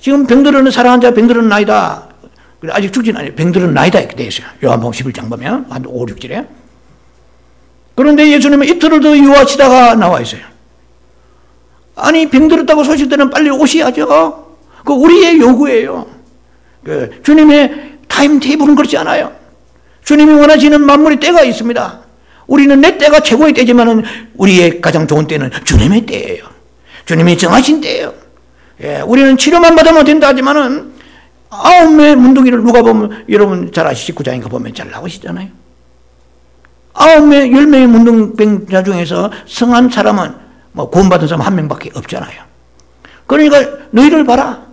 지금 병들어는 사랑한 자 병들어는 나이다. 아직 죽지는 않아요. 병들어는 나이다 이렇게 되어 있어요. 요한복음 11장 보면 한 5, 6절에. 그런데 예수님은 이틀을 더 유하시다가 나와 있어요. 아니, 병들었다고 소식 들으면 빨리 오셔야죠. 그 우리의 요구예요. 주님의 타임 테이블은 그렇지 않아요. 주님이 원하시는 만물의 때가 있습니다. 우리는 내 때가 최고의 때지만은 우리의 가장 좋은 때는 주님의 때예요. 주님이 정하신 때예요. 예, 우리는 치료만 받으면 된다 하지만은 9명의 문둥이를 누가 보면 여러분 잘 아시죠? 19장인가 보면 잘 나오시잖아요. 9명, 10명의 문둥병자 중에서 성한 사람은 뭐 구원받은 사람 한 명밖에 없잖아요. 그러니까 너희를 봐라.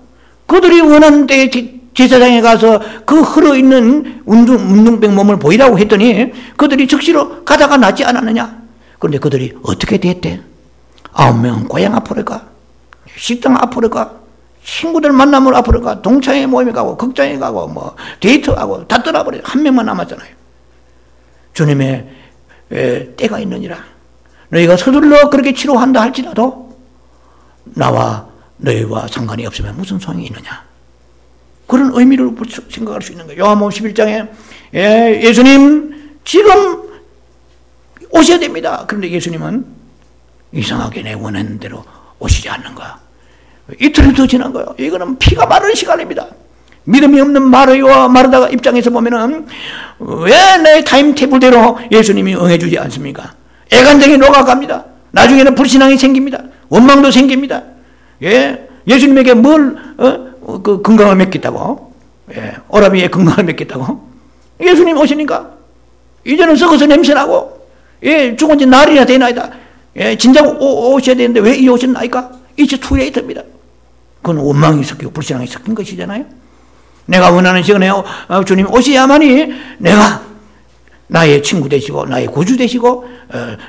그들이 원하는 때 제사장에 가서 그 흘러있는 문둥병 몸을 보이라고 했더니 그들이 즉시로 가다가 낫지 않았느냐. 그런데 그들이 어떻게 됐대? 9명은 고향 앞으로 가, 식당 앞으로 가, 친구들 만남을 앞으로 가, 동창회 모임에 가고, 극장에 가고, 뭐 데이트하고 다 떠나버려. 한 명만 남았잖아요. 주님의 때가 있느니라. 너희가 서둘러 그렇게 치료한다 할지라도 나와 너희와 상관이 없으면 무슨 소용이 있느냐. 그런 의미를 생각할 수 있는 거예요. 요한복음 11장에 예수님 지금 오셔야 됩니다. 그런데 예수님은 이상하게 내 원하는 대로 오시지 않는 거야. 이틀이 더 지난 거예요. 이거는 피가 마르는 시간입니다. 믿음이 없는 마르다와 마르다가 입장에서 보면은 왜 내 타임테이블대로 예수님이 응해주지 않습니까? 애간장이 녹아갑니다. 나중에는 불신앙이 생깁니다. 원망도 생깁니다. 예, 예수님에게 뭘 그 건강을 맺겠다고? 예, 오라비의 건강을 맺겠다고? 예수님 오시니까 이제는 썩어서 냄새나고, 예, 죽은 지 날이나 되나이다. 예, 진작 오셔야 되는데 왜 이 오셨나이까? It's too late입니다. 그건 원망이 섞이고 불신앙이 섞인 것이잖아요. 내가 원하는 시간에 주님 오셔야만이 내가 나의 친구 되시고 나의 구주 되시고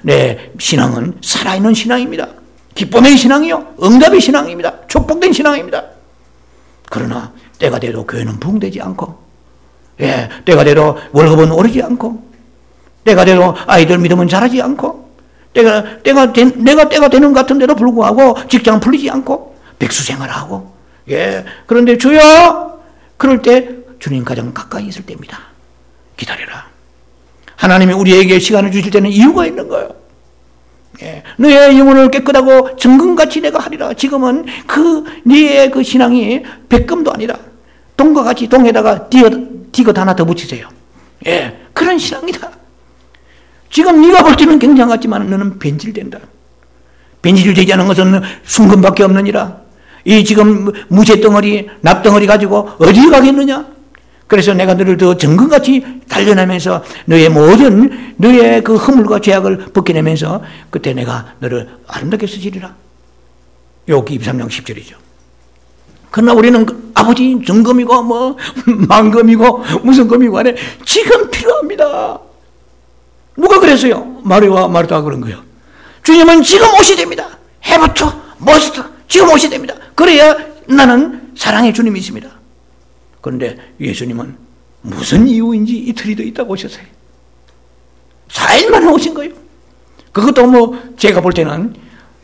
내 신앙은 살아있는 신앙입니다. 기쁨의 신앙이요, 응답의 신앙입니다. 축복된 신앙입니다. 그러나 때가 돼도 교회는 부흥되지 않고, 예, 때가 돼도 월급은 오르지 않고, 때가 돼도 아이들 믿음은 자라지 않고, 내가 때가 되는 것 같은데도 불구하고 직장 풀리지 않고 백수 생활하고, 예, 그런데 주여, 그럴 때 주님 가장 가까이 있을 때입니다. 기다려라. 하나님이 우리에게 시간을 주실 때는 이유가 있는 거예요. 예, 너의 영혼을 깨끗하고 정금같이 내가 하리라. 지금은 네의 그 신앙이 백금도 아니라 동과 같이 동에다가 디귿 하나 더 붙이세요. 예, 그런 신앙이다. 지금 네가 볼 때는 굉장히 같지만 너는 변질된다. 변질되지 않은 것은 순금밖에 없느니라. 이 지금 무쇠덩어리, 납덩어리 가지고 어디 가겠느냐? 그래서 내가 너를 더 정금같이 단련하면서 너의 모든 너의 그 허물과 죄악을 벗겨내면서 그때 내가 너를 아름답게 쓰시리라. 욥기 23장 10절이죠. 그러나 우리는 아버지 정금이고 뭐 만금이고 무슨 금이고 안에 지금 필요합니다. 누가 그랬어요? 마리아와 마르다가 그런 거예요. 주님은 지금 오셔야 됩니다. 해부터 머스터 지금 오셔야 됩니다. 그래야 나는 사랑의 주님이 있습니다. 그런데 예수님은 무슨 이유인지 이틀이 더 있다고 오셨어요. 4일 만에 오신 거예요. 그것도 뭐 제가 볼 때는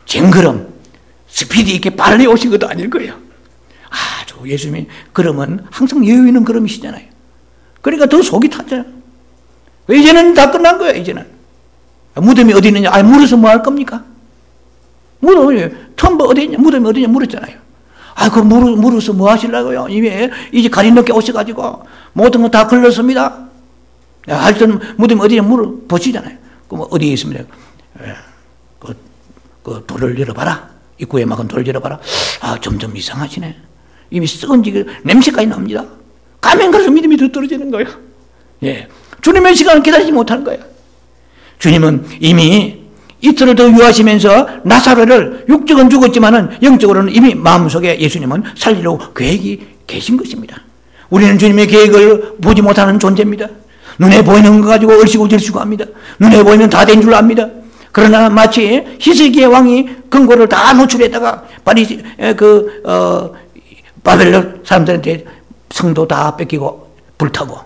쟁그럼 스피디 있게 빨리 오신 것도 아닐 거예요. 아주 예수님이 걸음은 항상 여유 있는 걸음이시잖아요. 그러니까 더 속이 타잖아요. 이제는 다 끝난 거예요. 이제는 무덤이 어디 있느냐? 물어서 뭐 할 겁니까? 무덤이 텀버 어디 있냐? 무덤이 어디 있냐 물었잖아요. 물어서 뭐 하시려고요? 이제 가리늦게 오셔가지고 모든 거 다 걸렸습니다. 하여튼 무덤이 어디냐 물어보시잖아요. 그럼 어디에 있습니다? 그 돌을 열어봐라. 입구에 막은 돌 열어봐라. 점점 이상하시네. 이미 썩은 지 냄새까지 납니다. 가면 갈수록 믿음이 더 떨어지는 거예요. 예. 주님의 시간을 기다리지 못하는 거예요. 주님은 이미 이틀을 더 유하시면서 나사로를 육적은 죽었지만은 영적으로는 이미 마음속에 예수님은 살리려고 계획이 계신 것입니다. 우리는 주님의 계획을 보지 못하는 존재입니다. 눈에 보이는 거 가지고 얼씨구 절씨구 합니다. 눈에 보이면 다 된 줄 압니다. 그러나 마치 히스기야 왕이 금고를 다 노출했다가 바벨론 사람들한테 성도 다 뺏기고 불타고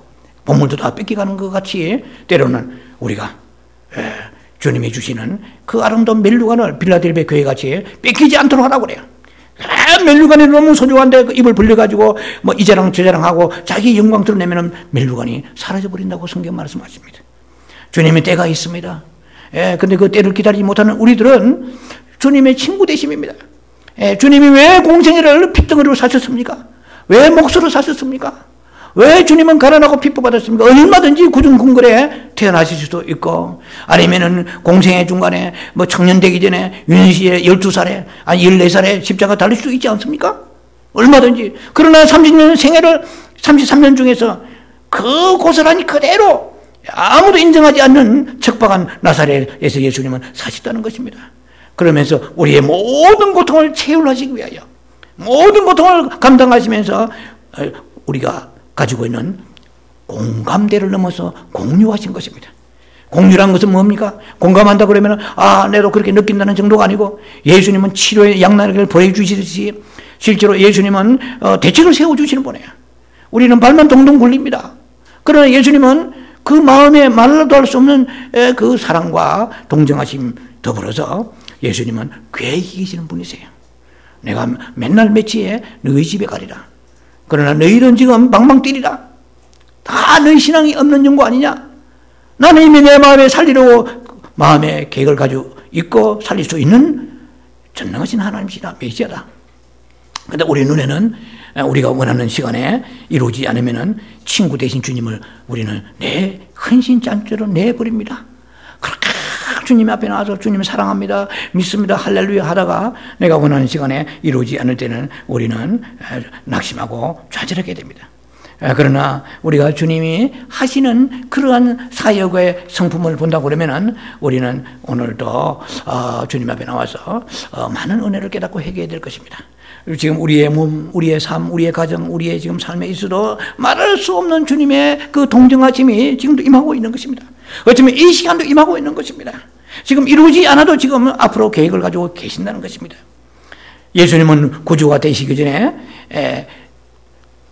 보물도 다 뺏겨가는 것 같이 때로는 우리가 주님이 주시는 그 아름다운 멜루간을 빌라델베 교회같이 뺏기지 않도록 하라고 그래요. 멜루간이 너무 소중한데 그 입을 벌려가지고 뭐 이자랑 저자랑하고 자기 영광 드러내면 멜루간이 사라져버린다고 성경 말씀하십니다. 주님의 때가 있습니다. 근데 그 때를 기다리지 못하는 우리들은 주님의 친구 되심입니다. 주님이 왜 공생애를 핏덩어리로 사셨습니까? 왜 목수로 사셨습니까? 왜 주님은 가난하고 핍박받았습니까? 얼마든지 구중궁궐에 태어나실 수도 있고, 아니면은 공생의 중간에 뭐 청년 되기 전에 윤시에 12살에, 아니 14살에 십자가 달릴 수 있지 않습니까? 얼마든지. 그러나 30년 생애를 33년 중에서 그 고스란히 그대로 아무도 인정하지 않는 척박한 나사렛에서 예수님은 사셨다는 것입니다. 그러면서 우리의 모든 고통을 채울하시기 위하여, 모든 고통을 감당하시면서 우리가 가지고 있는 공감대를 넘어서 공유하신 것입니다. 공유란 것은 뭡니까? 공감한다 그러면 내도 그렇게 느낀다는 정도가 아니고, 예수님은 치료의 양날개를 보여주시듯이 실제로 예수님은 대책을 세워주시는 분이에요. 우리는 발만 동동 굴립니다. 그러나 예수님은 그 마음에 말로도 할 수 없는 그 사랑과 동정하심 더불어서 예수님은 계획이 계시는 분이세요. 내가 맨날 며칠에 너희 집에 가리라. 그러나 너희는 지금 방방 뛰리라. 다 너희 신앙이 없는 연구 아니냐? 나는 이미 내 마음에 살리려고 마음의 계획을 가지고 있고 살릴 수 있는 전능하신 하나님이시다. 메시아다. 그런데 우리 눈에는 우리가 원하는 시간에 이루어지지 않으면 친구 대신 주님을 우리는 내 헌신잔치로 내버립니다. 그렇게 주님 앞에 나와서 주님 사랑합니다, 믿습니다, 할렐루야 하다가 내가 원하는 시간에 이루어지지 않을 때는 우리는 낙심하고 좌절하게 됩니다. 그러나 우리가 주님이 하시는 그러한 사역의 성품을 본다고 그러면은 우리는 오늘도 주님 앞에 나와서 많은 은혜를 깨닫고 회개해야 될 것입니다. 지금 우리의 몸, 우리의 삶, 우리의 가정, 우리의 지금 삶에 있어도 말할 수 없는 주님의 그 동정하심이 지금도 임하고 있는 것입니다. 어쩌면 이 시간도 임하고 있는 것입니다. 지금 이루어지지 않아도 지금 앞으로 계획을 가지고 계신다는 것입니다. 예수님은 구주가 되시기 전에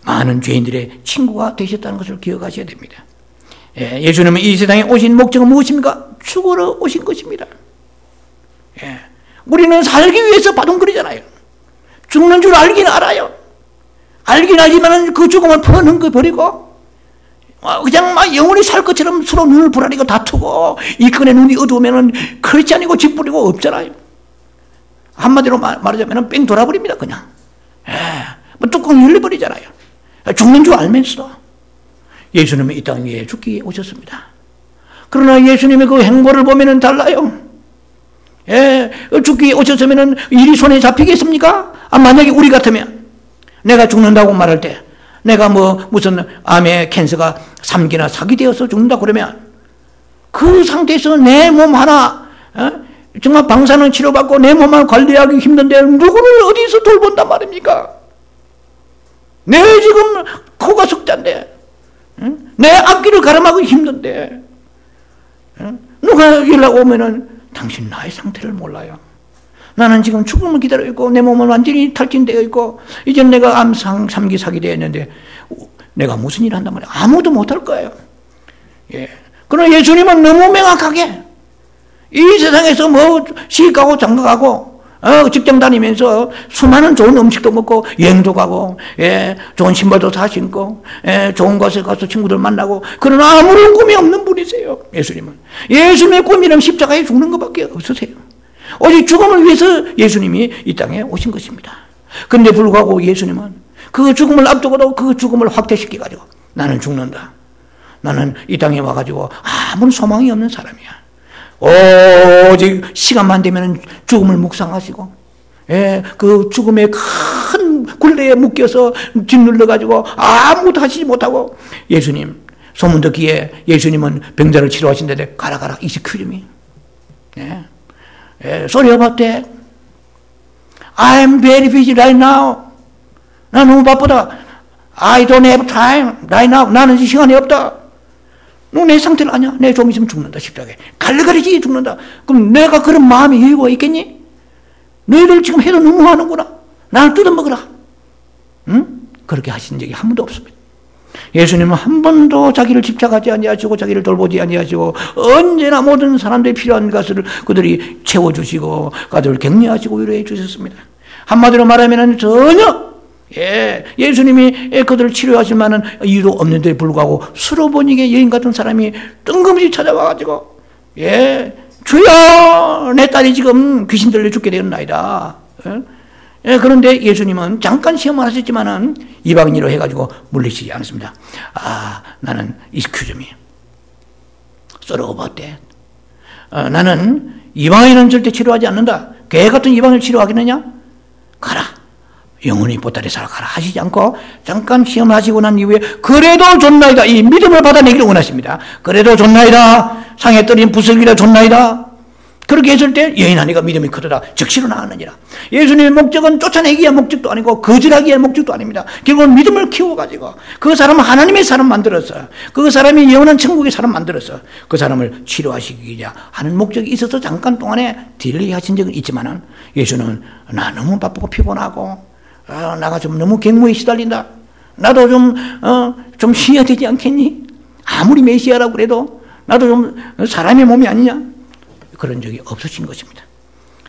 많은 죄인들의 친구가 되셨다는 것을 기억하셔야 됩니다. 예수님은 이 세상에 오신 목적은 무엇입니까? 죽으러 오신 것입니다. 우리는 살기 위해서 바둥거리잖아요. 죽는 줄 알긴 알아요. 알긴 알지만 그 죽음을 버리고 그냥 막 영원히 살 것처럼 서로 눈을 부라리고 다투고 일꾼의 눈이 어두우면 그렇지 아니고 짓부리고 없잖아요. 한마디로 말하자면 뺑 돌아버립니다. 그냥 뭐 뚜껑 열려버리잖아요. 죽는 줄 알면서도 예수님은 이 땅 위에 죽기 오셨습니다. 그러나 예수님의 그 행보를 보면 달라요. 죽기 오셨으면 일이 손에 잡히겠습니까? 만약에 우리 같으면 내가 죽는다고 말할 때, 내가 무슨 암의 캔서가 3기나 4기 되어서 죽는다 그러면 그 상태에서 내 몸 하나 정말 방사능 치료받고 내 몸을 관리하기 힘든데 누구를 어디서 돌본단 말입니까? 내 지금 코가 석자인데, 내 앞길을 가름하기 힘든데 누가 연락 오면은 당신 나의 상태를 몰라요. 나는 지금 죽음을 기다리고 있고 내 몸은 완전히 탈진되어 있고 이제 내가 암 3기 4기 되었는데 내가 무슨 일을 한단 말이야. 아무도 못할 거예요. 그러나 예수님은 너무 명확하게 이 세상에서 시집 가고 장가 가고 직장 다니면서 수많은 좋은 음식도 먹고 여행도 가고 좋은 신발도 다 신고 좋은 곳에 가서 친구들 만나고, 그러나 아무런 꿈이 없는 분이세요. 예수님의 꿈이란 십자가에 죽는 것밖에 없으세요. 오직 죽음을 위해서 예수님이 이 땅에 오신 것입니다. 그런데 불구하고 예수님은 그 죽음을 앞두고도 그 죽음을 확대시켜가지고 나는 죽는다, 나는 이 땅에 와가지고 아무런 소망이 없는 사람이야, 오직 시간만 되면 죽음을 묵상하시고 그 죽음의 큰 굴레에 묶여서 짓눌러가지고 아무것도 하시지 못하고, 예수님 소문 듣기에 예수님은 병자를 치료하신다는데 가라 이스큐리미, sorry about that, I'm very busy right now, 나 너무 바쁘다, I don't have time right now, 나는 시간이 없다, 너 내 상태를 아냐? 내 좀 있으면 죽는다, 십자가에 갈리갈리지 죽는다. 그럼 내가 그런 마음이 여유가 있겠니? 너희들 지금 해도 너무 하는구나, 나를 뜯어먹으라. 그렇게 하신 적이 한 번도 없습니다. 예수님은 한 번도 자기를 집착하지 아니하시고 자기를 돌보지 아니하시고 언제나 모든 사람들이 필요한 것을 그들이 채워주시고 그들을 격려하시고 위로해 주셨습니다. 한마디로 말하면 전혀 예수님이 그들을 치료하실 만한 이유도 없는데 불구하고 수로보니게 여인 같은 사람이 뜬금없이 찾아와가지고 주여 내 딸이 지금 귀신 들려 죽게 되었나이다, 예, 그런데 예수님은 잠깐 시험을 하셨지만은 이방인으로 해가지고 물리치지 않았습니다. 아, 나는 이스큐즈미. 썰어 오버때. 나는 이방인은 절대 치료하지 않는다. 개 같은 이방인을 치료하겠느냐? 가라. 영원히 보따리 살아가라 하시지 않고 잠깐 시험하시고 난 이후에 그래도 좋나이다. 이 믿음을 받아내기를 원하십니다. 그래도 좋나이다. 상에 떨어진 부슬기라 좋나이다. 그렇게 했을 때 여인 한 이가 믿음이 크더라. 즉시로 나았느니라. 예수님의 목적은 쫓아내기의 목적도 아니고 거절하기의 목적도 아닙니다. 결국은 믿음을 키워가지고 그 사람은 하나님의 사람 만들었어요. 그 사람이 영원한 천국의 사람 만들었어요. 그 사람을 치료하시기자 하는 목적이 있어서 잠깐 동안에 딜레이 하신 적은 있지만은 예수는 나 너무 바쁘고 피곤하고 나가 좀 너무 갱무에 시달린다. 나도 좀 쉬어야 되지 않겠니? 아무리 메시아라고 그래도 나도 좀 사람의 몸이 아니냐? 그런 적이 없으신 것입니다.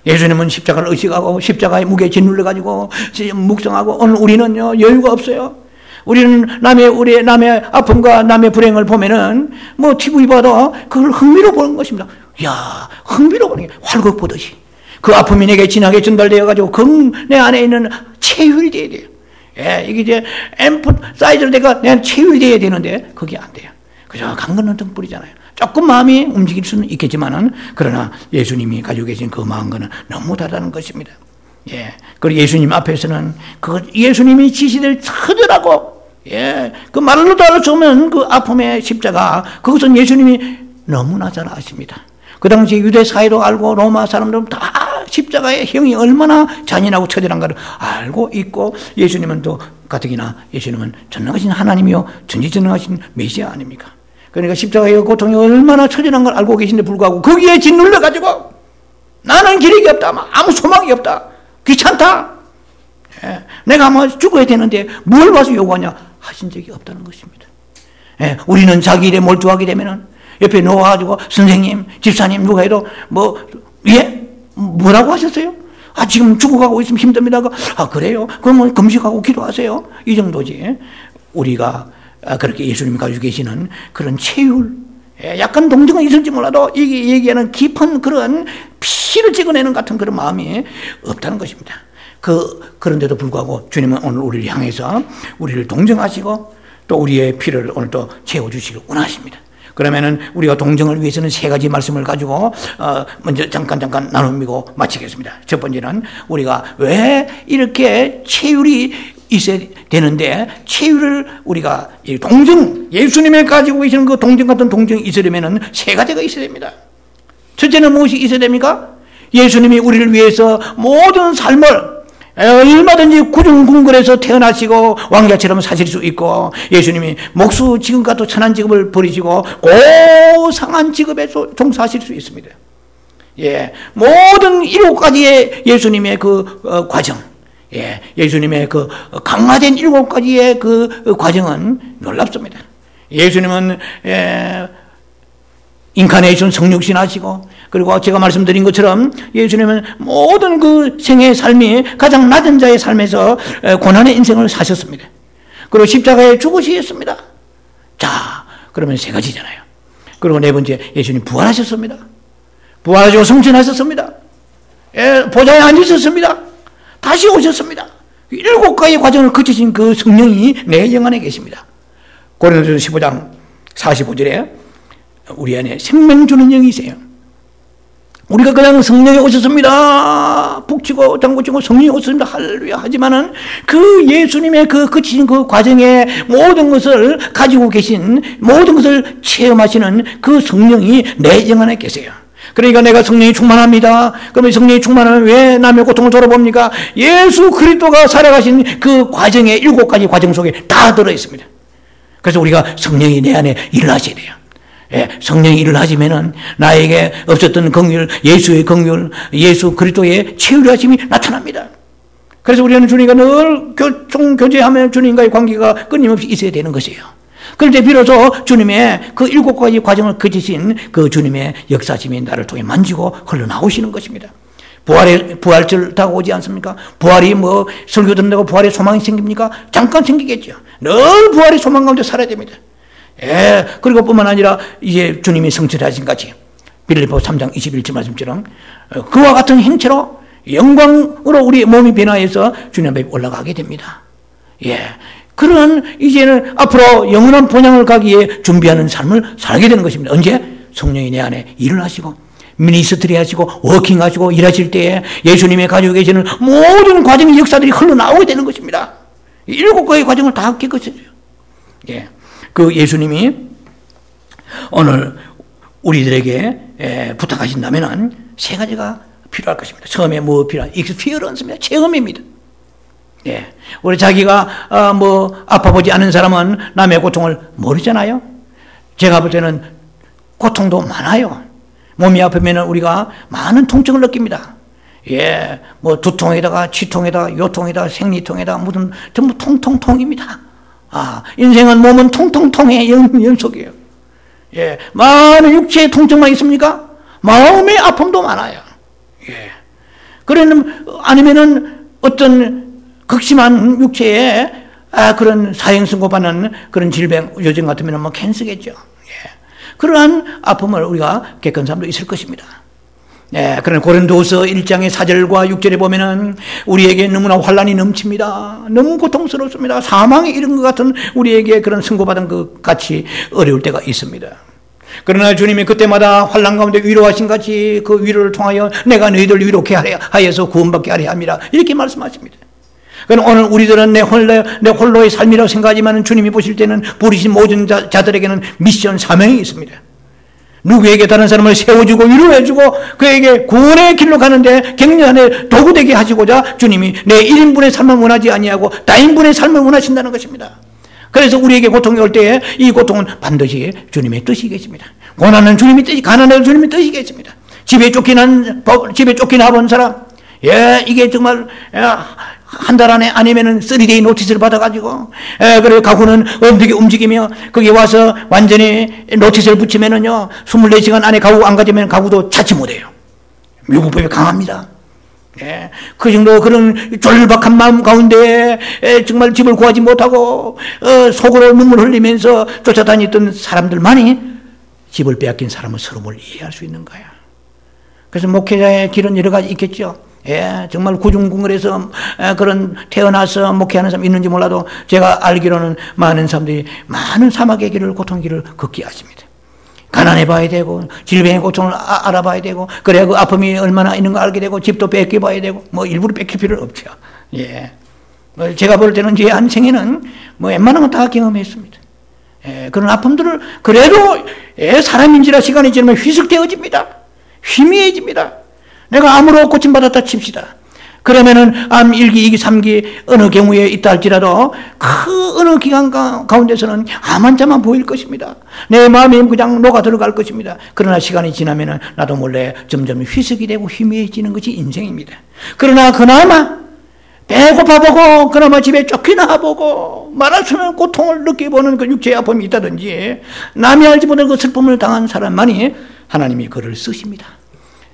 예수님은 십자가를 의식하고 십자가의 무게에 짓눌려가지고 묵상하고 오늘 우리는요 여유가 없어요. 우리는 남의 아픔과 남의 불행을 보면은 뭐 TV 봐도 그걸 흥미로 보는 것입니다. 야, 흥미로 보는 게 활극 보듯이 그 아픔이 내게 진하게 전달되어가지고 내 안에 있는 체휼이 돼야 돼요. 예, 이게 이제 엠포사이즈로 내가 체휼이 돼야 되는데 그게 안 돼요. 그저 강건한 등불이잖아요. 조금 마음이 움직일 수는 있겠지만은 그러나 예수님이 가지고 계신 그 마음과는 너무 다르다는 것입니다. 예, 그리고 예수님 앞에서는 그 예수님이 지시될 처절하고 그 말로도 알 수 없는 그 아픔의 십자가 그것은 예수님이 너무나 잘 아십니다. 그 당시 유대 사회도 알고 로마 사람들은 다 십자가의 형이 얼마나 잔인하고 처절한가를 알고 있고 예수님은 또 가뜩이나 예수님은 전능하신 하나님이요 전지전능하신 메시아 아닙니까? 그러니까 십자가의 고통이 얼마나 처절한 걸 알고 계신데 불구하고 거기에 짓눌려가지고 나는 기력이 없다. 아무 소망이 없다. 귀찮다. 내가 아마 죽어야 되는데 뭘 봐서 요구하냐 하신 적이 없다는 것입니다. 우리는 자기 일에 몰두하게 되면은 옆에 놓아가지고 선생님, 집사님 누가 해도 뭐라고 하셨어요? 지금 죽어가고 있으면 힘듭니다. 그래요? 그러면 금식하고 기도하세요. 이 정도지. 우리가 그렇게 예수님이 가지고 계시는 그런 체휼, 약간 동정은 있을지 몰라도 이게 얘기하는 깊은 그런 피를 찍어내는 같은 그런 마음이 없다는 것입니다. 그런데도 불구하고 주님은 오늘 우리를 향해서 우리를 동정하시고 또 우리의 피를 오늘 또 채워주시길 원하십니다. 그러면은 우리가 동정을 위해서는 세 가지 말씀을 가지고 먼저 잠깐 나누고 마치겠습니다. 첫 번째는 우리가 왜 이렇게 체휼이 있어야 되는데 체휼을 우리가 동정 예수님이 가지고 계시는 그 동정 같은 동정이 있으려면은 세 가지가 있어야 됩니다. 첫째는 무엇이 있어야 됩니까? 예수님이 우리를 위해서 모든 삶을 얼마든지 구중궁궐에서 태어나시고 왕자처럼 사실 수 있고 예수님이 목수 직업과 또 천한 직업을 버리시고 고상한 직업에 종사하실 수 있습니다. 모든 7가지의 예수님의 그 과정, 예수님의 그 강화된 7가지의 그 과정은 놀랍습니다. 예수님은 인카네이션 성육신 하시고 그리고 제가 말씀드린 것처럼 예수님은 모든 그 생애의 삶이 가장 낮은 자의 삶에서 고난의 인생을 사셨습니다. 그리고 십자가에 죽으셨습니다. 자, 그러면 세 가지잖아요. 그리고 네 번째 예수님 부활하셨습니다. 부활하시고 승천하셨습니다. 보좌에 앉으셨습니다. 다시 오셨습니다. 7가지 과정을 거치신 그 성령이 내 영 안에 계십니다. 고린도전서 15장 45절에 우리 안에 생명 주는 영이세요. 우리가 그냥 성령이 오셨습니다. 북치고 장구치고 성령이 오셨습니다. 할렐루야. 하지만은 그 예수님의 그 거치신 그 과정에 모든 것을 가지고 계신 모든 것을 체험하시는 그 성령이 내 영 안에 계세요. 그러니까 내가 성령이 충만합니다. 그러면 성령이 충만하면 왜 남의 고통을 돌아봅니까? 예수 그리스도가 살아가신 그 과정에 7가지 과정 속에 다 들어있습니다. 그래서 우리가 성령이 내 안에 일을 하셔야 돼요. 성령이 일을 하시면은 나에게 없었던 긍휼, 예수의 긍휼, 예수 그리스도의 치유하심이 나타납니다. 그래서 우리는 주님과 늘 교제하며 주님과의 관계가 끊임없이 있어야 되는 것이에요. 그런데 비로소 주님의 그 7가지 과정을 거치신 그 주님의 역사심이 나를 통해 만지고 흘러나오시는 것입니다. 부활절 다가오지 않습니까? 부활이 뭐 설교 듣는다고 부활의 소망이 생깁니까? 잠깐 생기겠죠. 늘 부활의 소망 가운데 살아야 됩니다. 그리고 뿐만 아니라 이제 주님이 성취하신 같이 빌립보 3장 21절 말씀처럼 그와 같은 행체로 영광으로 우리 몸이 변화해서 주님 앞에 올라가게 됩니다. 예. 그런 이제는 앞으로 영원한 본향을 가기 위해 준비하는 삶을 살게 되는 것입니다. 언제? 성령이 내 안에 일을 하시고 미니스트리 하시고 워킹 하시고 일하실 때에 예수님의 가지고 계시는 모든 과정의 역사들이 흘러나오게 되는 것입니다. 7가지 과정을 다 겪으셨어요. 예. 그 예수님이 오늘 우리들에게 부탁하신다면 3가지가 필요할 것입니다. 처음에 뭐 필요한? 익스피어런스입니다. 체험입니다. 예. 우리 자기가 아파 보지 않은 사람은 남의 고통을 모르잖아요. 제가 볼 때는 고통도 많아요. 몸이 아프면 우리가 많은 통증을 느낍니다. 예. 뭐 두통에다가 치통에다가 요통에다가 생리통에다가 무슨 전부 통통통입니다. 인생은 몸은 통통통의 연속이에요. 예. 많은 육체의 통증만 있습니까? 마음의 아픔도 많아요. 예. 그러면 아니면은 어떤 극심한 육체에 그런 사형선고받는 그런 질병, 요즘 같으면 뭐 캔서겠죠. 예. 그러한 아픔을 우리가 겪은 사람도 있을 것입니다. 예. 그런 고린도서 1장의 4절과 6절에 보면은 우리에게 너무나 환난이 넘칩니다. 너무 고통스럽습니다. 사망에 이른 것 같은 우리에게 그런 선고받은 것 같이 어려울 때가 있습니다. 그러나 주님이 그때마다 환난 가운데 위로하신 같이 그 위로를 통하여 내가 너희들 위로케 하여서 구원받게 하려 함이라 이렇게 말씀하십니다. 그럼 오늘 우리들은 내 홀로의 삶이라고 생각하지만 주님이 보실 때는 부르신 모든 자들에게는 미션 사명이 있습니다. 누구에게 다른 사람을 세워주고 위로해주고 그에게 구원의 길로 가는데 격려하는 도구 되게 하시고자 주님이 내 1인분의 삶을 원하지 아니하고 다인분의 삶을 원하신다는 것입니다. 그래서 우리에게 고통이 올 때에 이 고통은 반드시 주님의 뜻이겠습니다. 고난은 주님의 뜻이, 가난은 주님의 뜻이겠습니다. 집에 쫓겨나본 사람, 예, 이게 정말 한 달 안에 아니면은 3데이 노티스를 받아가지고, 그래 가구는 엄격히 움직이며 거기 와서 완전히 노티스를 붙이면은요 24시간 안에 가구 안 가지면 가구도 찾지 못해요. 미국 법이 강합니다. 예, 그 정도 그런 절박한 마음 가운데 정말 집을 구하지 못하고 속으로 눈물 흘리면서 쫓아다녔던 사람들만이 집을 빼앗긴 사람의 서름을 이해할 수 있는 거야. 그래서 목회자의 길은 여러 가지 있겠죠. 예, 정말 구중궁궐에서 그런 태어나서 목회하는 사람 있는지 몰라도 제가 알기로는 많은 사람들이 많은 사막의 길을, 고통의 길을 걷게 하십니다. 가난해 봐야 되고 질병의 고통을 알아봐야 되고 그래야 그 아픔이 얼마나 있는 거 알게 되고 집도 뺏겨봐야 되고 뭐 일부러 뺏길 필요는 없죠. 예, 제가 볼 때는 제 한 생에는 뭐 웬만한 건 다 경험했습니다. 예, 그런 아픔들을 그래도 사람인지라 시간이 지나면 희석되어집니다. 희미해집니다. 내가 암으로 고침받았다 칩시다. 그러면은 암 1기, 2기, 3기 어느 경우에 있다 할지라도 그 어느 기간 가운데서는 암 환자만 보일 것입니다. 내 마음이 그냥 녹아 들어갈 것입니다. 그러나 시간이 지나면은 나도 몰래 점점 희석이 되고 희미해지는 것이 인생입니다. 그러나 그나마 배고파 보고 그나마 집에 쫓기나 보고 말할 수 없는 고통을 느껴보는 그 육체의 아픔이 있다든지 남이 알지 못한 그 슬픔을 당한 사람만이 하나님이 그를 쓰십니다.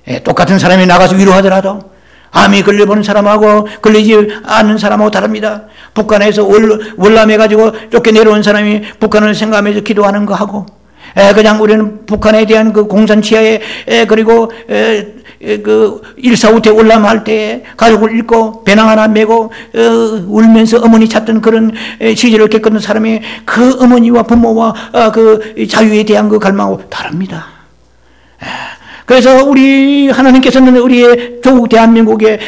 예, 똑같은 사람이 나가서 위로하더라도 암이 걸려보는 사람하고 걸리지 않는 사람하고 다릅니다. 북한에서 월남해가지고 쫓겨내려온 사람이 북한을 생각하면서 기도하는 거 하고, 그냥 우리는 북한에 대한 그 공산 치하에, 그리고, 그, 일사후퇴 월남할 때 가족을 잃고 배낭 하나 메고, 울면서 어머니 찾던 그런 시절을 겪었던 사람이 그 어머니와 부모와 그 자유에 대한 그 갈망하고 다릅니다. 그래서 우리 하나님께서는 우리의 조국 대한민국에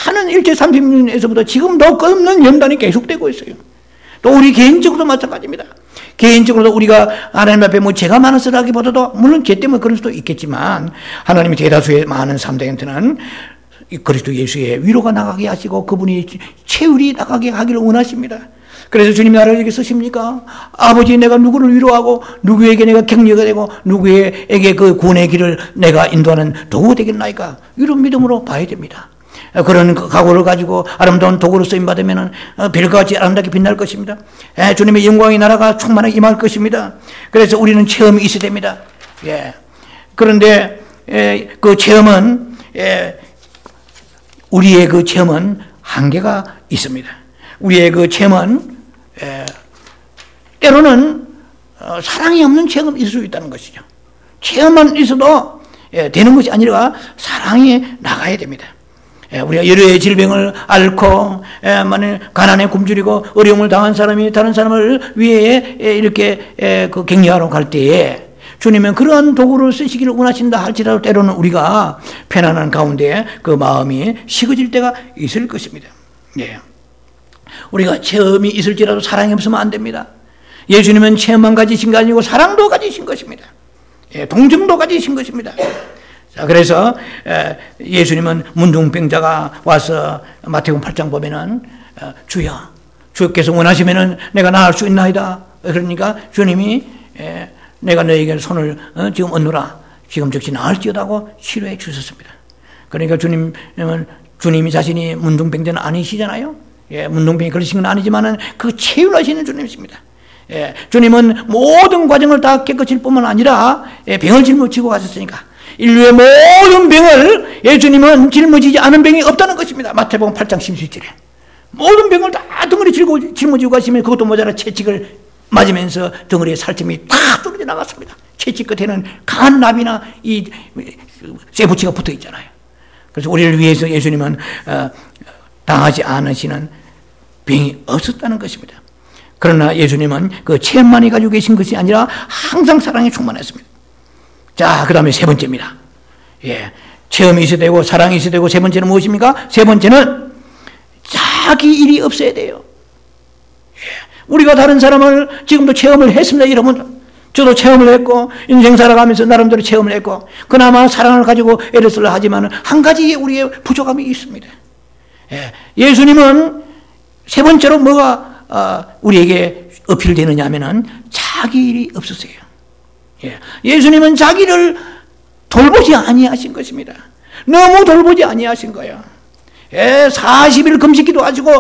많은 일제 30년에서부터 지금도 끊는 연단이 계속되고 있어요. 또 우리 개인적으로도 마찬가지입니다. 개인적으로도 우리가 하나님 앞에 뭐 죄가 많아서라기보다도 물론 죄 때문에 그럴 수도 있겠지만 하나님이 대다수의 많은 사람들한테는 그리스도 예수의 위로가 나가게 하시고 그분이 채울이 나가게 하기를 원하십니다. 그래서 주님이 나를 이렇게 쓰십니까? 아버지, 내가 누구를 위로하고 누구에게 내가 격려가 되고 누구에게 그 구원의 길을 내가 인도하는 도구 되겠나이까? 이런 믿음으로 봐야 됩니다. 그런 각오를 가지고 아름다운 도구로 쓰임받으면 별과 같이 아름답게 빛날 것입니다. 주님의 영광의 나라가 충만하게 임할 것입니다. 그래서 우리는 체험이 있어야 됩니다. 예. 그런데 그 체험은 우리의 그 체험은 한계가 있습니다. 우리의 그 체험은 때로는 사랑이 없는 체험이 있을 수 있다는 것이죠. 체험만 있어도 되는 것이 아니라 사랑이 나가야 됩니다. 우리가 여러 질병을 앓고 가난에 굶주리고 어려움을 당한 사람이 다른 사람을 위해 이렇게 그 격려하러 갈 때에 주님은 그러한 도구를 쓰시기를 원하신다 할지라도 때로는 우리가 편안한 가운데 그 마음이 식어질 때가 있을 것입니다. 예. 우리가 체험이 있을지라도 사랑이 없으면 안 됩니다. 예수님은 체험만 가지신 게 아니고 사랑도 가지신 것입니다. 예, 동정도 가지신 것입니다. 자, 그래서 예수님은 문둥병자가 와서 마태복음 8장 보면은 주여, 주께서 원하시면은 내가 나을 수 있나이다. 그러니까 주님이 내가 너에게 손을 지금 얹노라. 지금 즉시 나을지어다고 치료해 주셨습니다. 그러니까 주님이 자신이 문둥병자는 아니시잖아요. 예, 문둥병이 걸리신 건 아니지만은 그 치유하시는 주님이십니다. 예, 주님은 모든 과정을 다 깨끗일 뿐만 아니라 병을 짊어지고 가셨으니까 인류의 모든 병을 예수님은 짊어지지 않은 병이 없다는 것입니다. 마태복음 8장 17절에 모든 병을 다 덩어리 짊어지고 가시면 그것도 모자라 채찍을 맞으면서 덩어리에 살점이 다 떨어져 나갔습니다. 채찍 끝에는 강한 납이나 이 쇠붙이가 붙어 있잖아요. 그래서 우리를 위해서 예수님은 당하지 않으시는 병이 없었다는 것입니다. 그러나 예수님은 그 체험만이 가지고 계신 것이 아니라 항상 사랑에 충만했습니다. 자, 그 다음에 세 번째입니다. 예, 체험이 있어야 되고 사랑이 있어야 되고 세 번째는 무엇입니까? 세 번째는 자기 일이 없어야 돼요. 예, 우리가 다른 사람을 지금도 체험을 했습니다. 여러분, 저도 체험을 했고 인생 살아가면서 나름대로 체험을 했고 그나마 사랑을 가지고 애를 쓰려 하지만 한 가지 우리의 부족함이 있습니다. 예, 예수님은 세 번째로 뭐가 우리에게 어필되느냐 하면은 자기 일이 없으세요. 예, 예수님은 자기를 돌보지 아니하신 것입니다. 너무 돌보지 아니하신 거예요. 예, 40일 금식기도 하시고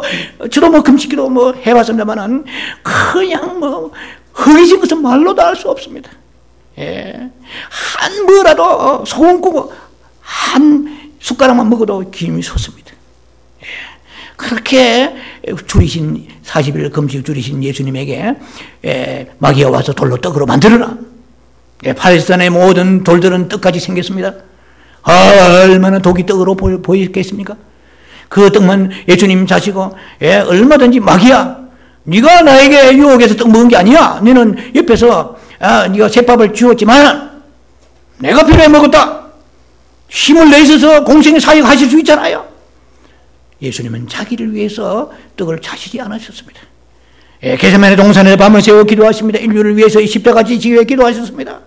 저도 뭐 금식기도 뭐 해봤습니다만은 그냥 뭐 허기진 것은 말로도 할 수 없습니다. 예, 한 뭐라도 소금 꾸고 한 숟가락만 먹어도 김이 솟습니다. 예, 그렇게 줄이신 40일 금식 줄이신 예수님에게 마귀가 와서 돌로 떡으로 만들어라. 예, 팔레스타인의 모든 돌들은 떡같이 생겼습니다. 얼마나 독이 떡으로 보이겠습니까? 그 떡만 예수님 자시고 얼마든지 마귀야, 네가 나에게 유혹해서 떡 먹은 게 아니야. 너는 옆에서 네가 새밥을 주었지만 내가 필요해 먹었다. 힘을 내셔서 공생의 사역하실 수 있잖아요. 예수님은 자기를 위해서 떡을 자시지 않으셨습니다. 겟세마네 동산에 밤을 새워 기도하십니다. 인류를 위해서 십자가 지시에 기도하셨습니다.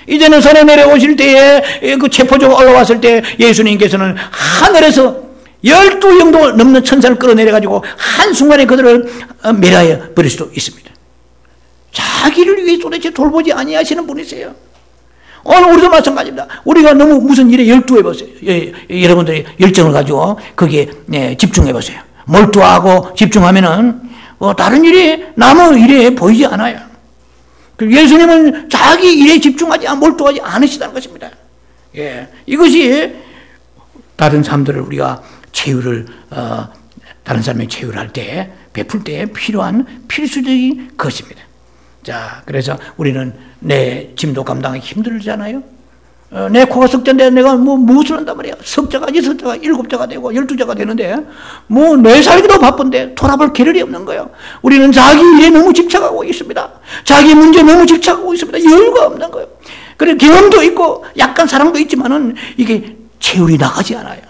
이제는 산에 내려오실 때에 그 체포조가 올라왔을 때 예수님께서는 하늘에서 12영도 넘는 천사를 끌어내려가지고 한순간에 그들을 멸하여 버릴 수도 있습니다. 자기를 위해 도대체 돌보지 아니하시는 분이세요. 오늘 우리도 마찬가지입니다. 우리가 너무 무슨 일에 열두해보세요. 여러분들이 열정을 가지고 거기에 집중해보세요. 몰두하고 집중하면은 다른 일이 남의 일에 보이지 않아요. 예수님은 자기 일에 집중하지 몰두하지 않으시다는 것입니다. 예, 이것이 다른 사람들을 우리가 체유를 다른 사람의 체유를 할 때 베풀 때 필요한 필수적인 것입니다. 자, 그래서 우리는 내 짐도 감당하기 힘들잖아요. 내 코가 석자인데 내가 뭐 무엇을 한단 말이야. 석자가 6자가 7자가 되고 12자가 되는데 뭐 내 살기도 바쁜데 돌아볼 겨를이 없는 거예요. 우리는 자기 일에 너무 집착하고 있습니다. 자기 문제에 너무 집착하고 있습니다. 여유가 없는 거예요. 그래, 경험도 있고 약간 사랑도 있지만은 이게 체율이 나가지 않아요.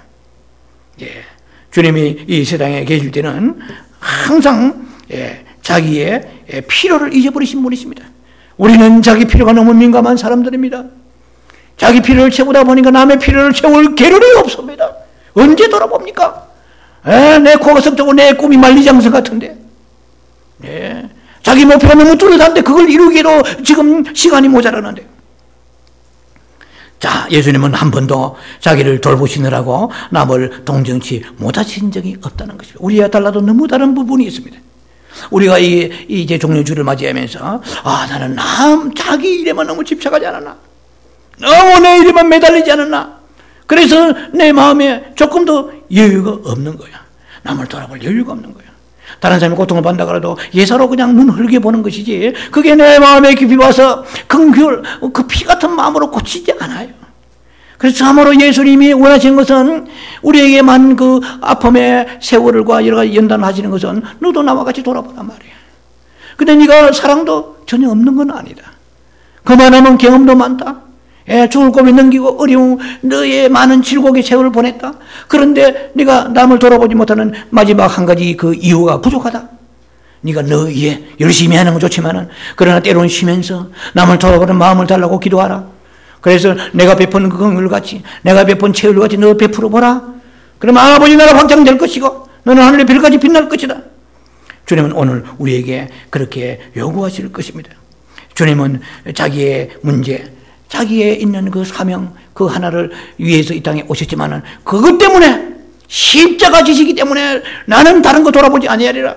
예, 주님이 이 세상에 계실 때는 항상 자기의 필요를 잊어버리신 분이십니다. 우리는 자기 필요가 너무 민감한 사람들입니다. 자기 필요를 채우다 보니까 남의 필요를 채울 겨를이 없습니다. 언제 돌아봅니까? 내 코가 석자고 내 꿈이 만리장성 같은데. 자기 목표가 너무 뚜렷한데 그걸 이루기로 지금 시간이 모자라는데. 자, 예수님은 한 번도 자기를 돌보시느라고 남을 동정치 못하신 적이 없다는 것입니다. 우리와 달라도 너무 다른 부분이 있습니다. 우리가 이제 종료주를 맞이하면서 나는 자기 일에만 너무 집착하지 않았나? 너무 내 일에만 매달리지 않았나? 그래서 내 마음에 조금 더 여유가 없는 거야. 남을 돌아볼 여유가 없는 거야. 다른 사람이 고통을 받는다 그래도 예사로 그냥 눈 흘게 보는 것이지 그게 내 마음에 깊이 와서 그 피 같은 마음으로 고치지 않아요. 그래서 참으로 예수님이 원하시는 것은 우리에게만 그 아픔의 세월과 여러 가지 연단하시는 것은 너도 나와 같이 돌아보란 말이야. 근데 네가 사랑도 전혀 없는 건 아니다. 그만하면 경험도 많다. 죽을 고비 넘기고 어려운 너의 많은 질곡의 세월을 보냈다. 그런데 네가 남을 돌아보지 못하는 마지막 한 가지 그 이유가 부족하다. 네가 너 위에 열심히 하는 건 좋지만은 그러나 때로는 쉬면서 남을 돌아보는 마음을 달라고 기도하라. 그래서 내가 베푼 그 긍휼 같이 내가 베푼 채울 같이 너 베풀어 보라. 그러면 아버지 나라 확장될 것이고 너는 하늘의 별까지 빛날 것이다. 주님은 오늘 우리에게 그렇게 요구하실 것입니다. 주님은 자기의 문제, 자기에 있는 그 사명 그 하나를 위해서 이 땅에 오셨지만은 그것 때문에 십자가 지시기 때문에 나는 다른 거 돌아보지 아니하리라.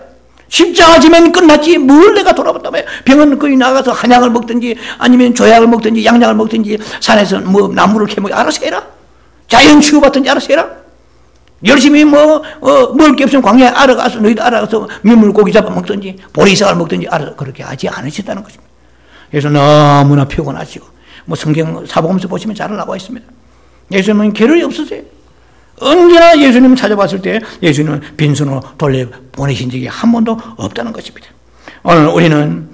십자가 지면 끝났지 뭘 내가 돌아본다며. 병원 거기 나가서 한약을 먹든지 아니면 조약을 먹든지 양약을 먹든지 산에서 뭐 나무를 캐먹 알아서 해라. 자연 치유받든지 알아서 해라. 열심히 먹을 게 없으면 광야에 알아가서 너희도 알아가서 민물 고기 잡아 먹든지 보리쌀을 먹든지 알아서 그렇게 하지 않으셨다는 것입니다. 그래서 너무나 피곤하시고 뭐 성경 사복음서 보시면 잘 나와 있습니다. 예수님은 게으름이 없으세요. 언제나 예수님을 찾아봤을 때 예수님은 빈손으로 돌려보내신 적이 한 번도 없다는 것입니다. 오늘 우리는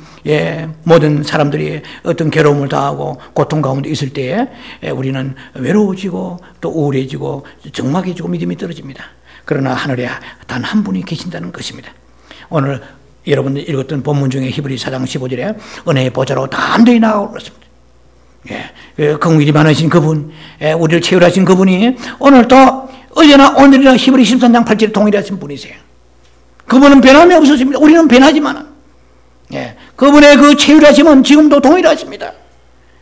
모든 사람들이 어떤 괴로움을 당하고 고통 가운데 있을 때에 우리는 외로워지고 또 우울해지고 적막해지고 믿음이 떨어집니다. 그러나 하늘에 단 한 분이 계신다는 것입니다. 오늘 여러분들 읽었던 본문 중에 히브리 4장 15절에 은혜의 보좌로 담대히 나아가고 그렇습니다. 긍휼이 많으신 그분, 우리를 채울하신 그분이 오늘도 어제나 오늘이나 히브리 13장 8절에 동일하신 분이세요. 그분은 변함이 없으십니다. 우리는 변하지만 그분의 그 채울하심은 지금도 동일하십니다.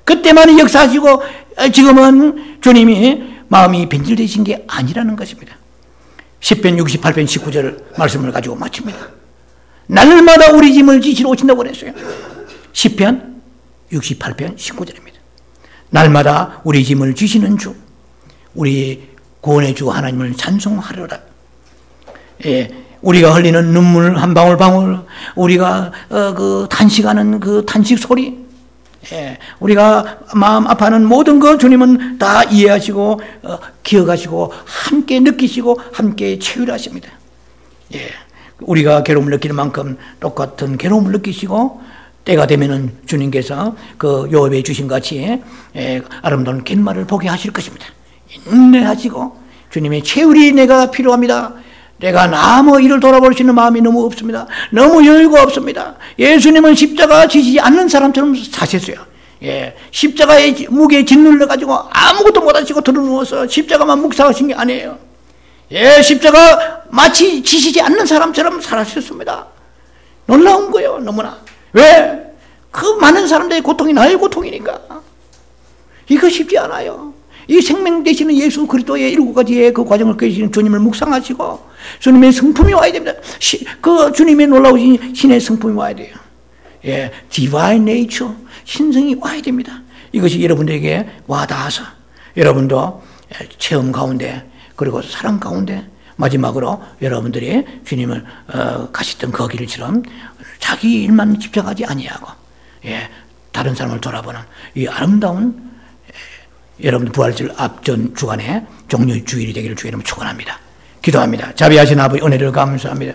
그때만 역사하시고 지금은 주님이 마음이 변질되신 게 아니라는 것입니다. 10편 68편 19절 말씀을 가지고 마칩니다. 날마다 우리 짐을 지시러 오신다고 그랬어요. 10편 68편 19절입니다. 날마다 우리 짐을 지시는 주, 우리 구원의 주 하나님을 찬송하려라. 우리가 흘리는 눈물 한 방울 방울, 우리가 그 탄식하는 그 탄식 소리, 우리가 마음 아파하는 모든 것 주님은 다 이해하시고 기억하시고 함께 느끼시고 함께 채울하십니다. 우리가 괴로움을 느끼는 만큼 똑같은 괴로움을 느끼시고 때가 되면은 주님께서 그 요압에 주신 같이 아름다운 갯말을 보게 하실 것입니다. 인내하시고 주님의 채울이 내가 필요합니다. 내가 아무 일을 돌아볼 수 있는 마음이 너무 없습니다. 너무 여유가 없습니다. 예수님은 십자가 지시지 않는 사람처럼 사셨어요. 십자가의 무게에 짓눌려 가지고 아무것도 못하시고 들어누워서 십자가만 묵상하신 게 아니에요. 십자가 마치 지시지 않는 사람처럼 살아셨습니다. 놀라운 거예요. 너무나. 왜? 그 많은 사람들의 고통이 나의 고통이니까. 이거 쉽지 않아요. 이 생명 되시는 예수 그리스도의 7가지의 그 과정을 끄시는 주님을 묵상하시고 주님의 성품이 와야 됩니다. 그 주님의 놀라우신 신의 성품이 와야 돼요. Divine Nature, 신성이 와야 됩니다. 이것이 여러분들에게 와닿아서 여러분도 체험 가운데 그리고 사랑 가운데 마지막으로 여러분들이 주님을 가시던 그 길처럼 자기 일만 집중하지 아니하고 다른 사람을 돌아보는 이 아름다운 여러분 부활절 앞전 주간에 종료의 주일이 되기를 주의 이름으로 축원합니다. 기도합니다. 자비하신 아버지 은혜를 감사합니다.